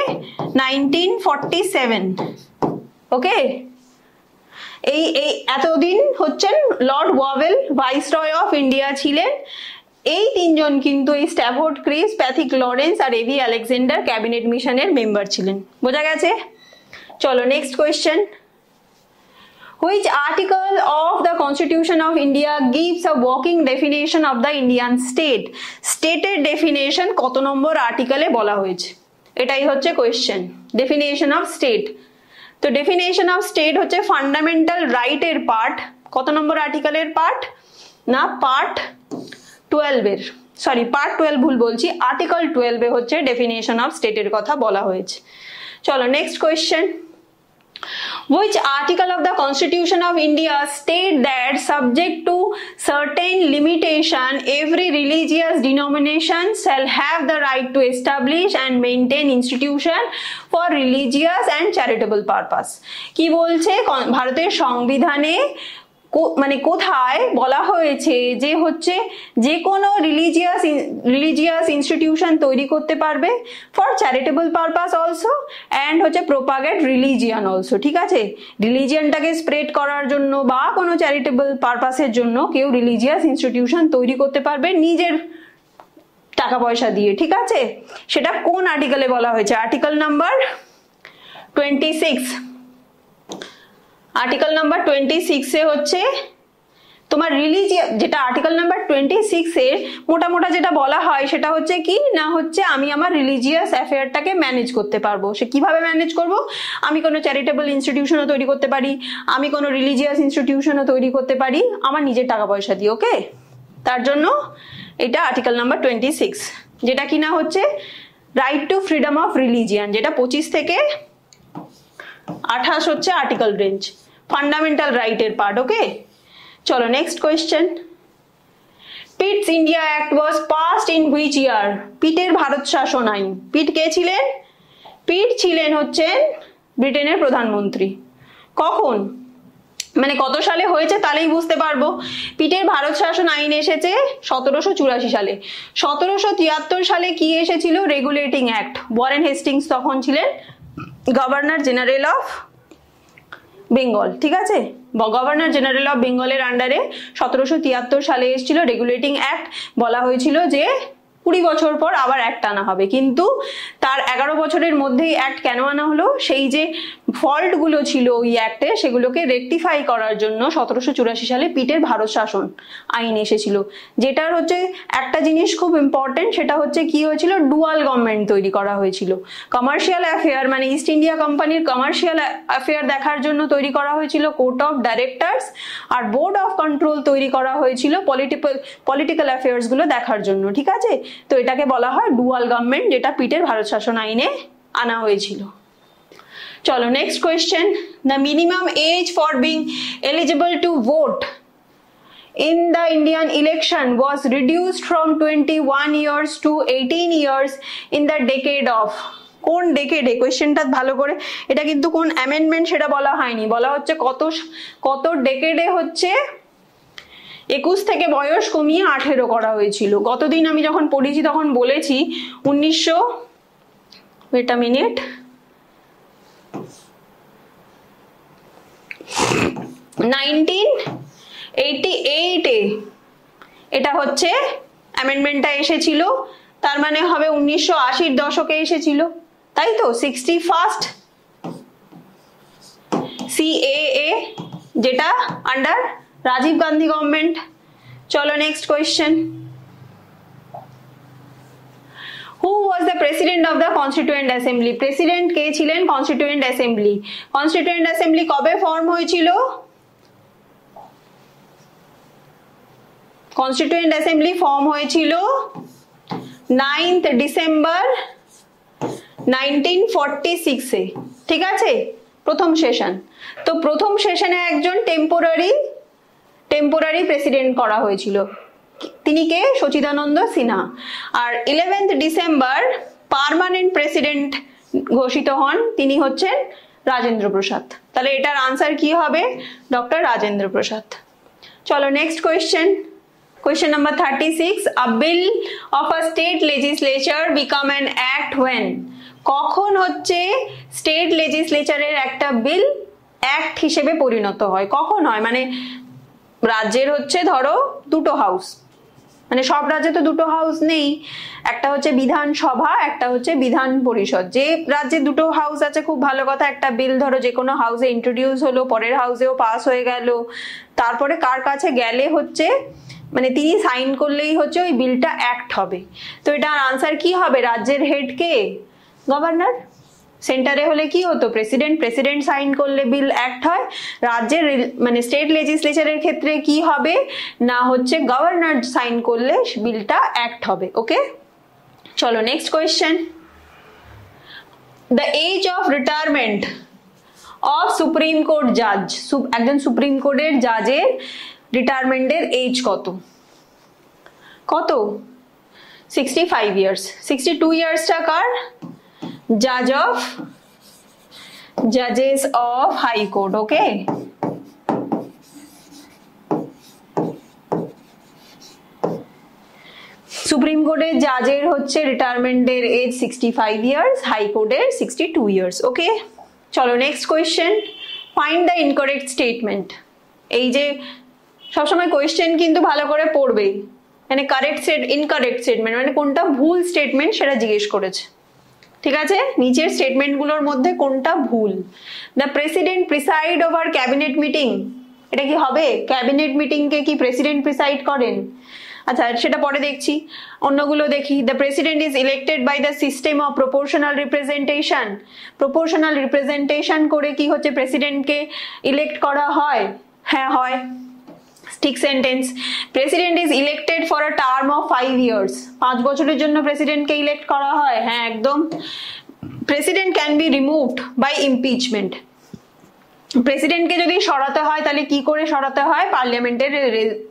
1947, ওকে। এই এতদিন হচ্ছেন Lord Wavell viceroy of India ছিলেন। এই 3 জন কিন্তু এই স্ট্যাফোর্ড ক্রিপস, প্যাথিক লরেন্স আর এভি আলেকজান্ডার ক্যাবিনেট মিশনের মেম্বার ছিলেন। বোঝা গেছে? চলো next question, which article of the Constitution of India gives a working definition of the Indian state? স্টেটের ডেফিনেশন কত নম্বর আর্টিকেলে বলা হয়েছে, এটাই হচ্ছে কোয়েশ্চেন। ডেফিনেশন অফ স্টেট, তো ডেফিনেশন অফ স্টেট হচ্ছে ফান্ডামেন্টাল রাইটের পার্ট, কত নম্বর আর্টিকেলের পার্ট না পার্ট 12 এর, সরি পার্ট 12 ভুল বলছি, আর্টিকেল 12 এ হচ্ছে ডেফিনেশন অফ স্টেটের কথা বলা হয়েছে। চলো next question, which article of the Constitution of India state that subject to certain limitation every religious denomination shall have the right to establish and maintain institution for religious and charitable purpose? কি বলছে ভারতের সংবিধানে মানে কোথায় বলা হয়েছে যে হচ্ছে যে কোনো রিলিজিয়াস ইনস্টিটিউশন তৈরি করতে পারবে for charitable purpose also and হচ্ছে প্রোপাগেট রিলিজিয়ান অলসো, ঠিক আছে, রিলিজিয়ানটাকে স্প্রেড করার জন্য বা কোনো চ্যারিটেবল পারপাসের জন্য কেউ রিলিজিয়াস ইনস্টিটিউশন তৈরি করতে পারবে নিজের টাকা পয়সা দিয়ে, ঠিক আছে, সেটা কোন আর্টিকেলে বলা হয়েছে, আর্টিকেল নাম্বার 26, আর্টিকেল নাম্বার 26 এ হচ্ছে তোমার রিলিজিয়াস, যেটা আর্টিকেল নাম্বার 26 এর মোটা যেটা বলা হয় সেটা হচ্ছে কি না হচ্ছে আমি আমার রিলিজিয়াস অ্যাফেয়ারটাকে ম্যানেজ করতে পারবো। সে কিভাবে ম্যানেজ করব, আমি কোনো চ্যারিটেবল ইনস্টিটিউশনও তৈরি করতে পারি, আমি কোনো রিলিজিয়াস ইনস্টিটিউশনও তৈরি করতে পারি আমার নিজের টাকা পয়সা দিয়ে, ওকে, তার জন্য এটা আর্টিকেল নাম্বার 26, যেটা কিনা হচ্ছে right to freedom of religion, যেটা 25 থেকে 28 হচ্ছে আর্টিকেল রেঞ্জ, ফান্ডামেন্টাল রাইটের পার্ট, ওকে। চলো next question, Pitt's India act was passed in which year? পিটের ভারত শাসন আইন, পিট কে ছিলেন? পিট ছিলেন হচ্ছেন ব্রিটেনের প্রধানমন্ত্রী। কখন মানে কত সালে হয়েছে তাহলেই বুঝতে পারবো। পিটের ভারত শাসন আইন এসেছে 1784 সালে। 1773 সালে কি এসেছিল? Regulating act. ওয়ারেন হেস্টিংস তখন ছিলেন গভর্নর জেনারেল অফ বেঙ্গল, ঠিক আছে, গভর্নর জেনারেল অফ বেঙ্গলের আন্ডারে 1773 সালে এসেছিল রেগুলেটিং অ্যাক্ট। বলা হয়েছিল যে 20 বছর পর আবার অ্যাক্ট আনা হবে, কিন্তু তার 11 বছরের মধ্যেই অ্যাক্ট কেন আনা হলো? সেই যে ফল্ট গুলো ছিল ওই অ্যাক্টে সেগুলোকে রেকটিফাই করার জন্য 1784 সালে পিটের ভারত শাসন আইন এসেছিল। যেটার হচ্ছে একটা জিনিস খুব ইম্পর্টেন্ট, সেটা হচ্ছে কি হয়েছিল, ডুয়াল গভর্নমেন্ট তৈরি করা হয়েছিল। কমার্শিয়াল অ্যাফেয়ার মানে ইস্ট ইন্ডিয়া কোম্পানির কমার্শিয়াল অ্যাফেয়ার দেখার জন্য তৈরি করা হয়েছিল কোর্ট অফ ডাইরেক্টরস, আর বোর্ড অফ কন্ট্রোল তৈরি করা হয়েছিল পলিটিক্যাল অ্যাফেয়ার্স গুলো দেখার জন্য, ঠিক আছে। তো এটাকে বলা হয় ডুয়াল গভর্নমেন্ট, যেটা পিটের ভারত শাসন আইনে আনা হয়েছিল। চলো next question, the minimum age for being eligible to vote in the Indian election was reduced from 21 years to 18 years in the decade of, কোন ডেকেডে? কোয়েশ্চেনটা ভালো করে, এটা কিন্তু কোন অ্যামেন্ডমেন্ট সেটা বলা হয়নি, বলা হচ্ছে কত ডেকেডে হচ্ছে 21 থেকে বয়স কমিয়ে 18 করা হয়েছিল। গতদিন আমি যখন পড়েছি তখন বলেছি 1988 এটা হচ্ছে অ্যামেন্ডমেন্টটা এসেছিল, তার মানে হবে 1980-র দশকে এসেছিল, তাই তো। 61st CAA যেটা আন্ডার রাজীব গান্ধী গভর্নমেন্ট। চলো next question, who was the president of the constituent assembly? President কে ছিলেন কনস্টিটিউয়েন্ট অ্যাসেম্বলি? কনস্টিটিউয়েন্ট অ্যাসেম্বলি কবে ফর্ম হয়েছিল? কনস্টিটিউয়েন্ট অ্যাসেম্বলি ফর্ম হয়েছিল 9th ডিসেম্বর 1946 এ, ঠিক আছে, প্রথম সেশন। তো প্রথম সেশনে একজন টেম্পোরারি প্রেসিডেন্ট করা হয়েছিল, তিনি কে? সচিদানন্দ সিনহা। আর 11th ডিসেম্বর পার্মানেন্ট প্রেসিডেন্ট ঘোষিত হন, তিনি হচ্ছেন রাজেন্দ্র প্রসাদ। তাহলে এটার আনসার কি হবে? ডক্টর রাজেন্দ্র প্রসাদ। চলো next question, question number 36, a bill of a state legislature become an act when? কখন হচ্ছে স্টেট লেজিসলেচারের একটা বিল অ্যাক্ট হিসেবে পরিণত হয়? কখন হয়? মানে রাজ্যের হচ্ছে ধরো দুটো হাউস, মানে সব রাজ্যে তো দুটো হাউস নেই, একটা হচ্ছে বিধানসভা, একটা হচ্ছে বিধান পরিষদ। যে রাজ্যে দুটো হাউস আছে খুব ভালো কথা, একটা বিল ধরো যে কোনো হাউসে ইন্ট্রোডিউস হলো, পরের হাউসেও পাস হয়ে গেল, তারপরে কার কাছে গেলে হচ্ছে মানে তিনি সাইন করলেই হচ্ছে ওই বিলটা অ্যাক্ট হবে। তো এটার আনসার কি হবে? রাজ্যের হেড কে? গভর্নর। সেন্টারে হলে কি হতো? প্রেসিডেন্ট, প্রেসিডেন্ট সাইন করলে বিল অ্যাক্ট হয়। রাজ্যের মানে স্টেট লেজিসলেচারের ক্ষেত্রে কি হবে না হচ্ছে গভর্নর সাইন করলে বিলটা অ্যাক্ট হবে। ওকে, চলো next question. The age of retirement of supreme court জাজ, একজন সুপ্রিম কোর্টের জাজের রিটায়ারমেন্টের এজ কত? কত? 65 ইয়ার্স। 62 ইয়ার্সটা কার? judges of high court. Okay, supreme কোর্টের জাজের হচ্ছে রিটায়ারমেন্টের এজ 65 ইয়ার্স, হাই কোর্টের 62 ইয়ার্স। ওকে, চলো next question. Find the incorrect statement. এই যে সবসময় কোয়েশ্চেন কিন্তু ভালো করে পড়বে, মানে কারেক্ট ইনকারেক্ট স্টেটমেন্ট মানে কোনটা ভুল স্টেটমেন্ট সেটা জিজ্ঞেস করেছে। ঠিক আছে, নিচের স্টেটমেন্টগুলোর মধ্যে কোনটা ভুল? The president preside over cabinet meeting, এটা কি হবে? ক্যাবিনেট মিটিং কে কি প্রেসিডেন্ট প্রিসাইড করেন? আচ্ছা সেটা পরে দেখছি, অন্যগুলো দেখি। The president is elected by the system of proportional representation. Proportional representation করে কি হচ্ছে প্রেসিডেন্টকে ইলেক্ট করা হয়? হ্যাঁ হয়, ঠিক sentence. President is elected for a term of 5 years, 5 বছরের জন্য প্রেসিডেন্টকে ইলেক্ট করা হয়। হ্যাঁ একদম। President can be removed by impeachment. প্রেসিডেন্টকে যদি সরাতে হয় তাহলে কি করে সরাতে হয়? পার্লামেন্টের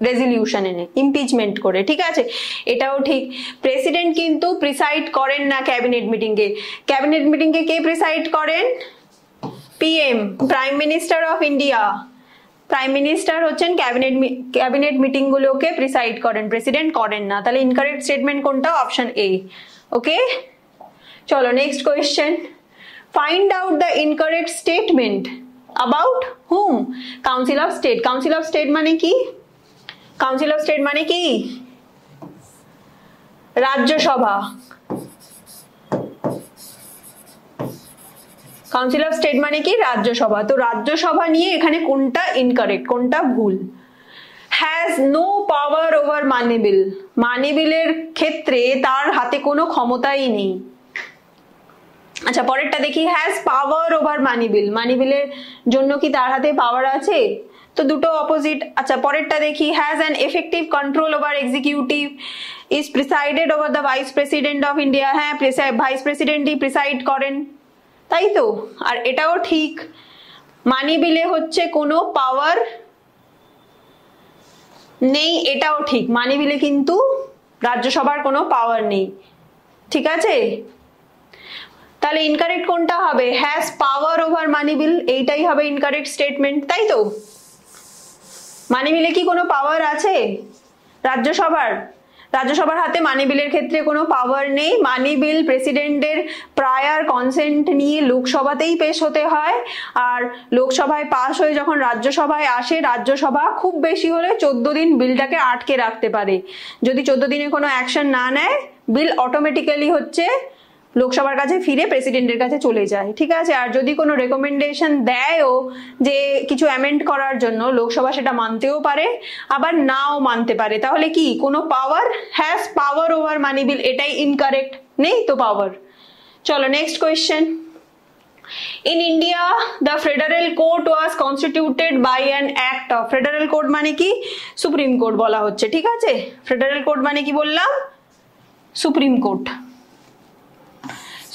রেজলিউশন এনে, ইমপিচমেন্ট করে। ঠিক আছে, এটাও ঠিক। প্রেসিডেন্ট কিন্তু প্রিসাইড করেন না ক্যাবিনেট মিটিংকে। ক্যাবিনেট মিটিংকে কে প্রিসাইড করেন? PM, prime minister of India. Prime minister হচ্ছেন ক্যাবিনেট মিটিং গুলোকে প্রিসাইড করেন, প্রেসিডেন্ট করেন না। তাহলে ইনকারেক্ট স্টেটমেন্ট কোনটা? Option A. ওকে, চলো next question. Find out the incorrect statement about hmm? Council of state. Council of state মানে কি? কাউন্সিল অফ স্টেট মানে কি? রাজ্যসভা। কাউন্সিল অফ স্টেট মানে কি? রাজ্যসভা। তো রাজ্যসভা নিয়ে এখানে কোনটা ইনকারেক্ট, কোনটা ভুল? হ্যাজ নো পাওয়ার ওভার মানি বিল। মানি বিলের ক্ষেত্রে তার হাতে কোনো ক্ষমতাই নেই। আচ্ছা পরেরটা দেখি, হ্যাজ পাওয়ার ওভার মানি বিল। মানি বিলের জন্য কি তার হাতে পাওয়ার আছে? তো দুটো অপোজিট। আচ্ছা পরেরটা দেখি, has an effective control over executive, is presided over the vice president of India. হ্যাঁ, ভাইস প্রেসিডেন্টই প্রিসাইড করেন, তাই তো। আর এটাও ঠিক, মানি বিলে হচ্ছে কোনো পাওয়ার নেই, এটাও ঠিক। মানি বিলে কিন্তু রাজ্যসভার কোনো পাওয়ার নেই। ঠিক আছে, তাহলে ইনকারেক্ট কোনটা হবে? হ্যাজ পাওয়ার ওভার মানি বিল, এইটাই হবে ইনকারেক্ট স্টেটমেন্ট, তাই তো। মানি বিলে কি কোনো পাওয়ার আছে রাজ্যসভার? রাজ্যসভার হাতে মানি বিলের ক্ষেত্রে কোনো পাওয়ার নেই। মানি বিল প্রেসিডেন্টের প্রায়ার কনসেন্ট নিয়ে লোকসভাতেই পেশ হতে হয়, আর লোকসভায় পাশ হয়ে যখন রাজ্যসভায় আসে, রাজ্যসভা খুব বেশি হলে 14 দিন বিলটাকে আটকে রাখতে পারে। যদি 14 দিনে কোনো অ্যাকশন না নেয়, বিল অটোমেটিক্যালি হচ্ছে লোকসভার কাছে ফিরে প্রেসিডেন্টের কাছে চলে যায়। ঠিক আছে, আর যদি কোনো রেকমেন্ডেশন দেয়ও যে কিছু অ্যামেন্ড করার জন্য, লোকসভা সেটা মানতেও পারে আবার নাও মানতে পারে। তাহলে কি কোনো পাওয়ার? হ্যাজ পাওয়ার ওভার মানি বিল, এটাই ইনকারেক্ট, নেই তো পাওয়ার। চলো next question. In India the federal court was constituted by an act of. Federal court মানে কি? সুপ্রিম কোর্ট বলা হচ্ছে। ঠিক আছে, ফেডারেল কোর্ট মানে কি বললাম? Supreme court.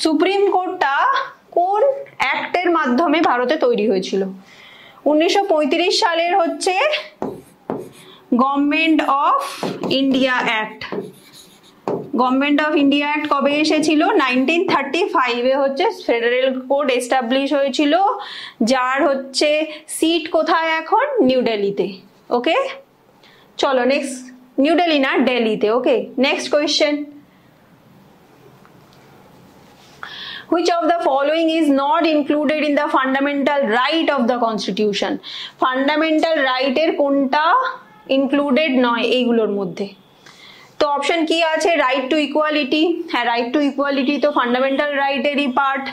সুপ্রিম কোর্টটা কোন অ্যাক্টের মাধ্যমে ভারতে তৈরি হয়েছিল? 1935 সালের হচ্ছে government of India act. Government of India act কবে এসেছিল? 1935 এ হচ্ছে ফেডারেল কোর্ট এস্টাবলিশ হয়েছিল, যার হচ্ছে সিট কোথায় এখন? নিউ দিল্লিতে। ওকে, চলো নেক্সট। নিউ দিল্লি না, দিল্লিতে। Okay, next question. Which of the following is not included in the fundamental right of the constitution? Fundamental right এর কোনটা included নয় এইগুলোর মধ্যে? তো অপশন কি আছে? Right to equality. হ্যাঁ, রাইট টু ইকুয়ালিটি তো ফান্ডামেন্টাল রাইটেরই পার্ট।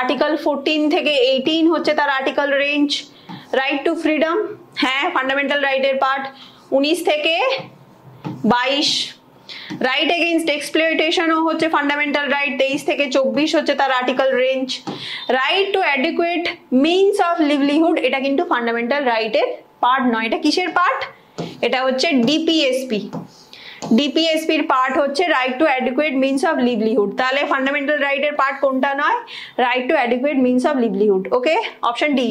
আর্টিকেল 14 থেকে 18 হচ্ছে তার article range. Right to freedom, হ্যাঁ ফান্ডামেন্টাল রাইটের পার্ট, 19 থেকে 22। রাইট এগেইনস্ট এক্সপ্লয়টেশনও হচ্ছে ফান্ডামেন্টাল রাইট, 23 থেকে 24 হচ্ছে তার article range. Right two adequate means of livelihood, এটা কিন্তু ফান্ডামেন্টাল রাইটের পার্ট নয়। এটা কিসের পার্ট? এটা হচ্ছে ডিপিএসপি। ডিপিএসপির পার্ট হচ্ছে right two adequate means of livelihood. তাহলে ফান্ডামেন্টাল রাইটের পার্ট কোনটা নয়? Right two adequate means of livelihood. Okay, option D.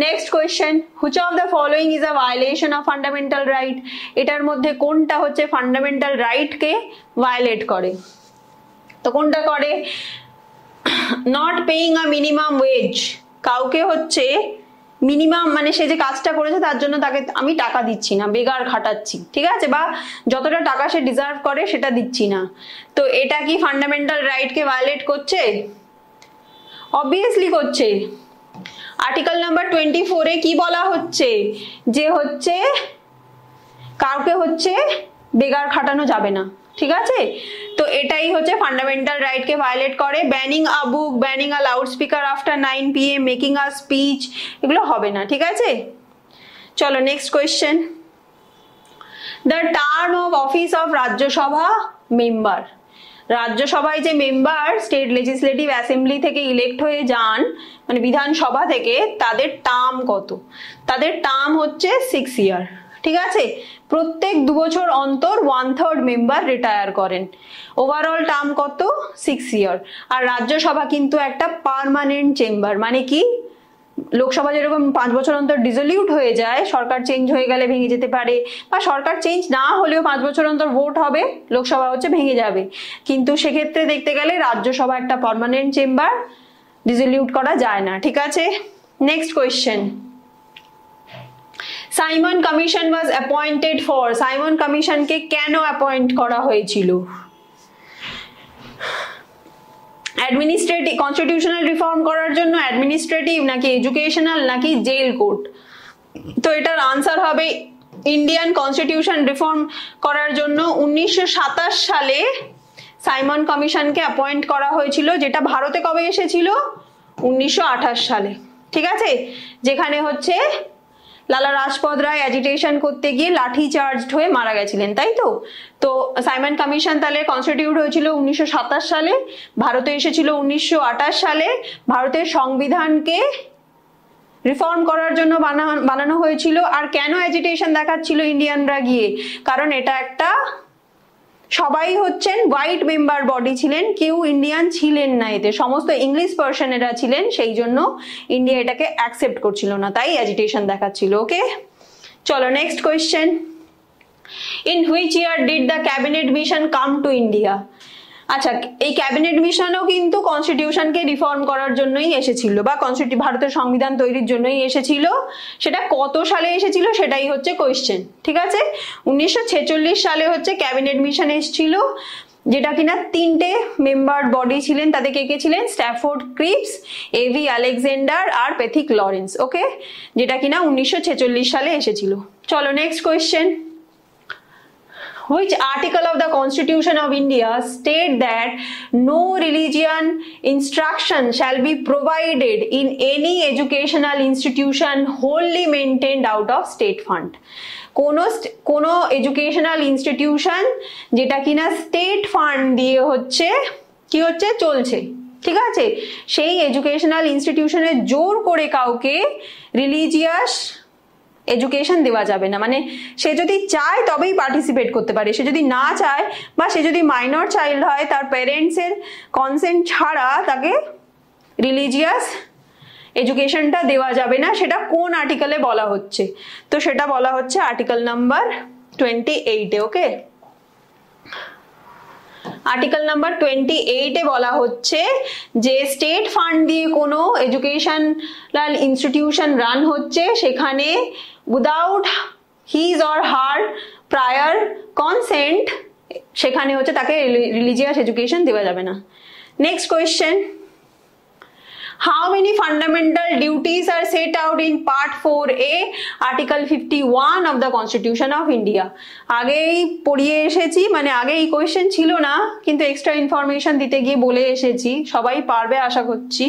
Next question, which of the following is a violation of fundamental right? এটার মধ্যে কোনটা হচ্ছে ফান্ডামেন্টাল রাইটকে ভায়োলেট করে? তো কোনটা করে? Not paying a minimum wedge, কাউকে হচ্ছে মিনিমাম মানে সে যে কাজটা করেছে তার জন্য তাকে আমি টাকা দিচ্ছি না, বেগার খাটাচ্ছি, ঠিক আছে, বা যতটা টাকা সে ডিজার্ভ করে সেটা দিচ্ছি না। তো এটা কি ফান্ডামেন্টাল রাইটকে ভায়োলেট করছে? অবভিয়াসলি করছে। আর্টিকেল নাম্বার 24 এ কি বলা হচ্ছে? যে হচ্ছে কাউকে হচ্ছে বেগার খাটানো যাবে না, ঠিক আছে। তো এটাই হচ্ছে ফান্ডামেন্টাল রাইটকে ভায়োলেট করে। ব্যানিং আ বুক, ব্যানিং আ loud speaker after 9 PM, making আ স্পিচ, এগুলো হবে না, ঠিক আছে। চলো next question, the term of office of Rajya Sabha member. রাজ্যসভায় যে মেম্বার স্টেট লেজিসলেটিভ অ্যাসেম্বলি থেকে ইলেক্ট হয়ে যান, মানে বিধানসভা থেকে, তাদের টার্ম কত? তাদের টার্ম হচ্ছে 6 ইয়ার, ঠিক আছে। প্রত্যেক 2 বছর অন্তর 1/3 মেম্বার রিটায়ার করেন। ওভারঅল টার্ম কত? 6 ইয়ার। আর রাজ্যসভা কিন্তু একটা পার্মানেন্ট চেম্বার, মানে কি লোকসভা যেরকম 5 বছর অন্তর ডিসলিউট হয়ে যায়, সরকার চেঞ্জ হয়ে গেলে ভেঙে যেতে পারে, বা সরকার চেঞ্জ না হলেও 5 বছর অন্তর ভোট হবে, লোকসভা হচ্ছে ভেঙে যাবে, কিন্তু সেক্ষেত্রে দেখতে গেলে রাজ্যসভা একটা পার্মানেন্ট চেম্বার, ডিসলিউট করা যায় না, ঠিক আছে। Next question, Simon commission was appointed for. Simon কমিশনকে কেন অ্যাপয়েন্ট করা হয়েছিল? অ্যাডমিনিস্ট্রেটিভ, কনস্টিটিউশনাল রিফর্ম করার জন্য, অ্যাডমিনিস্ট্রেটিভ, নাকি এডুকেশনাল, নাকি জেল কোড? তো এটার আনসার হবে ইন্ডিয়ান কনস্টিটিউশন রিফর্ম করার জন্য 1927 সালে সাইমন কমিশনকে অ্যাপয়েন্ট করা হয়েছিল, যেটা ভারতে কবে এসেছিল? 1928 সালে, ঠিক আছে। যেখানে হচ্ছে লালা রাজপথ রায় অ্যাজিটেশন করতে গিয়ে লাঠি চার্জড হয়ে মারা গেছিলেন, তাই তো। তো সাইমন কমিশন তাহলে কনস্টিটিউট হয়েছিল 1927 সালে, ভারতে এসেছিল 1928 সালে। ভারতের সংবিধানকে রিফর্ম করার জন্য বানানো হয়েছিল। আর কেন অ্যাজিটেশন দেখাচ্ছিল ইন্ডিয়ানরা গিয়ে? কারণ এটা একটা, সবাই হচ্ছেন হোয়াইট মেম্বার বডি ছিলেন, কেউ ইন্ডিয়ান ছিলেন না এতে, সমস্ত ইংলিশ পার্সনেরা ছিলেন, সেই জন্য ইন্ডিয়া এটাকে অ্যাকসেপ্ট করছিল না, তাই অ্যাজিটেশন দেখাচ্ছিল। ওকে, চলো next question, in which year did the cabinet mission come to India? আচ্ছা, এই ক্যাবিনেট মিশনও কিন্তু কনস্টিটিউশনকে রিফর্ম করার জন্যই এসেছিল, বা ভারতের সংবিধান তৈরির জন্যই এসেছিল। সেটা কত সালে এসেছিল সেটাই হচ্ছে কোয়েশ্চেন, ঠিক আছে। 1946 সালে হচ্ছে ক্যাবিনেট মিশন এসেছিল, যেটা কিনা 3টে মেম্বার বডি ছিলেন। তাদের কে কে ছিলেন? স্ট্যাফোর্ড ক্রিপস, এভি আলেকজান্ডার আর পেথিক লরেন্স। ওকে, যেটা কিনা 1946 সালে এসেছিল। চলো next question, which article of the Constitution of India state that no religion instruction shall be provided in any educational institution wholly maintained out of state fund? কোনো এডুকেশনাল ইনস্টিটিউশন যেটা কিনা স্টেট ফান্ড দিয়ে হচ্ছে কি হচ্ছে চলছে, ঠিক আছে, সেই এডুকেশনাল ইনস্টিটিউশনে জোর করে কাউকে রিলিজিয়াস এডুকেশন দেওয়া যাবে না। মানে সে যদি চায় তবেই পার্টিসিপেট করতে পারে, সে যদি না চায় বা সে যদি মাইনর চাইল্ড হয়, তার প্যারেন্টসের কনসেন্ট ছাড়া তাকে রিলিজিয়াস এডুকেশনটা দেওয়া যাবে না। সেটা কোন আর্টিকেলে বলা হচ্ছে? তো সেটা বলা হচ্ছে আর্টিকেল নাম্বার 28 এ। ওকে, আর্টিকেল নাম্বার 28 এ বলা হচ্ছে যে স্টেট ফান্ড দিয়ে কোনো এডুকেশনাল ইনস্টিটিউশন রান হচ্ছে, সেখানে without his or her prior consent সেখানে হচ্ছে তাকে রিলিজিয়াস এডুকেশন দেওয়া যাবে না। Next question, How many fundamental duties are set out in Part 4A, Article 51 of the Constitution of India? আগেই পড়িয়ে এসেছি, মানে আগে এই কোয়েশ্চেন ছিল না, কিন্তু এক্সট্রা ইনফরমেশন দিতে গিয়ে বলে এসেছি, সবাই পারবে আশা করছি।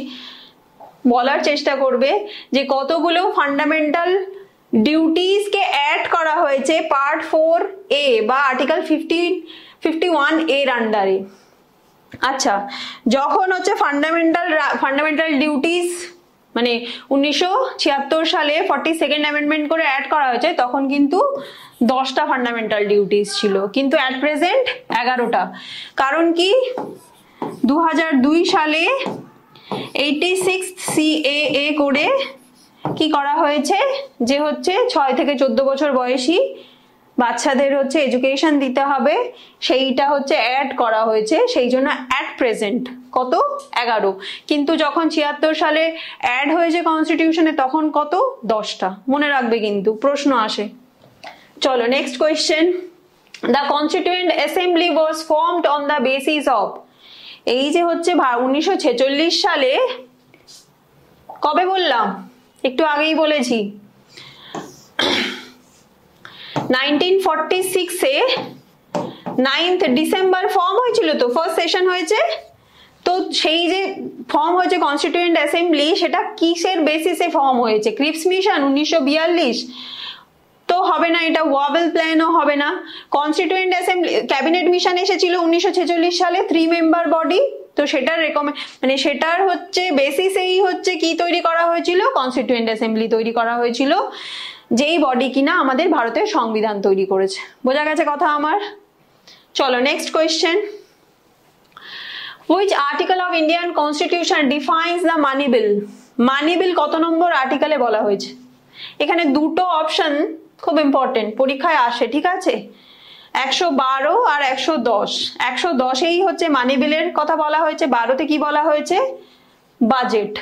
বলার চেষ্টা করবে যে কতগুলো ফান্ডামেন্টাল ডিউটিস কে অ্যাড করা হয়েছে পার্ট 4A বা আর্টিকেল 51 এর আন্ডারে। আচ্ছা, যখন হচ্ছে ফান্ডামেন্টাল ডিউটিস মানে 1976 সালে 42nd অ্যামেন্ডমেন্ট করে অ্যাড করা হয়েছে, তখন কিন্তু 10টা ফান্ডামেন্টাল ডিউটিস ছিল, কিন্তু অ্যাট প্রেজেন্ট 11টা। কারণ কি, 2002 সালে 86 CAA করে কি করা হয়েছে যে হচ্ছে 6 থেকে 14 বছর বয়সী বাচ্চাদের হচ্ছে এডুকেশন দিতে হবে, সেইটা হচ্ছে অ্যাড করা হয়েছে, সেই জন্য অ্যাট প্রেজেন্ট কত 11। কিন্তু যখন 76 সালে অ্যাড হয়েছে কনস্টিটিউশনে তখন কত 10টা, মনে রাখবে কিন্তু প্রশ্ন আসে। চলো next question. The constituent assembly was formed on the basis of, এই যে হচ্ছে 1946 সালে, কবে বললাম, একটু আগেই বলেছি 1946-এ 9th ডিসেম্বর ফর্ম হয়েছিল, তো ফার্স্ট সেশন হয়েছে, তো সেই যে ফর্ম হয়েছে কনস্টিটিউয়েন্ট অ্যাসেম্বলি, সেটা কিসের বেসিসে ফর্ম হয়েছে? ক্রিপস মিশন 1942 তো হবে না, এটা ওয়াবেল প্ল্যানও হবে না। কনস্টিটিউয়েন্ট অ্যাসেম্বলি ক্যাবিনেট মিশন এসেছিল 1946 সালে, 3 মেম্বার বডি, তো সেটার মানে সেটার হচ্ছে বেসিসেই হচ্ছে কি তৈরি করা হয়েছিল, কনস্টিটিউয়েন্ট অ্যাসেম্বলি তৈরি করা হয়েছিল, যেই বডি কিনা আমাদের ভারতের সংবিধান তৈরি করেছে। বোঝা গেছে কথা আমার? চলো next question. Which article of Indian Constitution defines the money bill? মানি বিল কত নম্বর আর্টিকেলে বলা হয়েছে? এখানে দুটো অপশন খুব ইম্পর্টেন্ট, পরীক্ষায় আসে, ঠিক আছে? 112 আর 110। 110এই হচ্ছে মানি বিলের কথা বলা হয়েছে, 12তে কি বলা হয়েছে? বাজেট।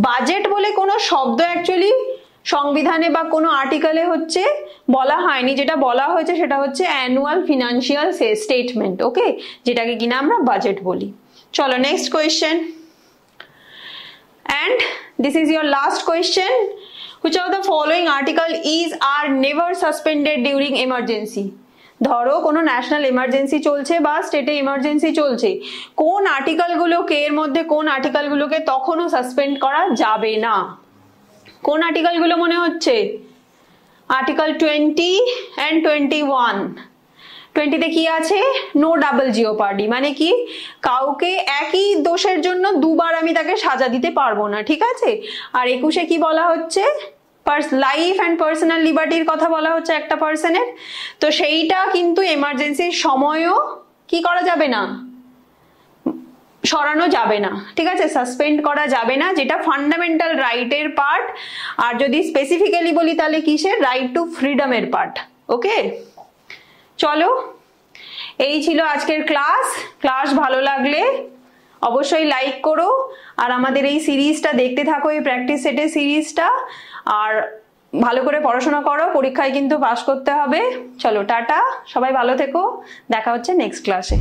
বাজেট বলে কোনো শব্দ অ্যাকচুয়ালি সংবিধানে বা কোনো আর্টিকেলে হচ্ছে বলা হয়নি, যেটা বলা হয়েছে সেটা হচ্ছে অ্যানুয়াল ফিনান্সিয়াল স্টেটমেন্ট, ওকে, যেটাকে কিনা আমরা বাজেট বলি। চলো next question, and this is your last question. Which of the following article is are never suspended during emergency? ধরো কোনো ন্যাশনাল এমার্জেন্সি চলছে বা স্টেটে এমার্জেন্সি চলছে, কোন আর্টিকেলগুলোকে, এর মধ্যে কোন আর্টিকেলগুলোকে তখনও সাসপেন্ড করা যাবে না? কোন আর্টিকেলগুলো মনে হচ্ছে? Article 20 and 21। 20তে কি আছে? নো ডাবল জিওপার্ডি, মানে কি, কাউকে একই দোষের জন্য দুবার আমি তাকে সাজা দিতে পারবো না, ঠিক আছে? আর 21-এ কি বলা হচ্ছে? লাইফ অ্যান্ড পার্সোনাল লিবার্টির কথা বলা হচ্ছে একটা পার্সনের, তো সেইটা কিন্তু এমার্জেন্সির সময়ও কি করা যাবে না, সরানো যাবে না, ঠিক আছে, সাসপেন্ড করা যাবে না, যেটা ফান্ডামেন্টাল রাইটের পার্ট। আর যদি স্পেসিফিক্যালি বলি তাহলে কিসের? Right two ফ্রিডমের part, okay. চলো, এই ছিল আজকের ক্লাস ভালো লাগলে অবশ্যই লাইক করো, আর আমাদের এই সিরিজটা দেখতে থাকো, এই প্র্যাকটিস সেটের সিরিজটা, আর ভালো করে পড়াশোনা করো, পরীক্ষায় কিন্তু পাস করতে হবে। চলো টাটা, সবাই ভালো থেকো, দেখা হচ্ছে নেক্সট ক্লাসে।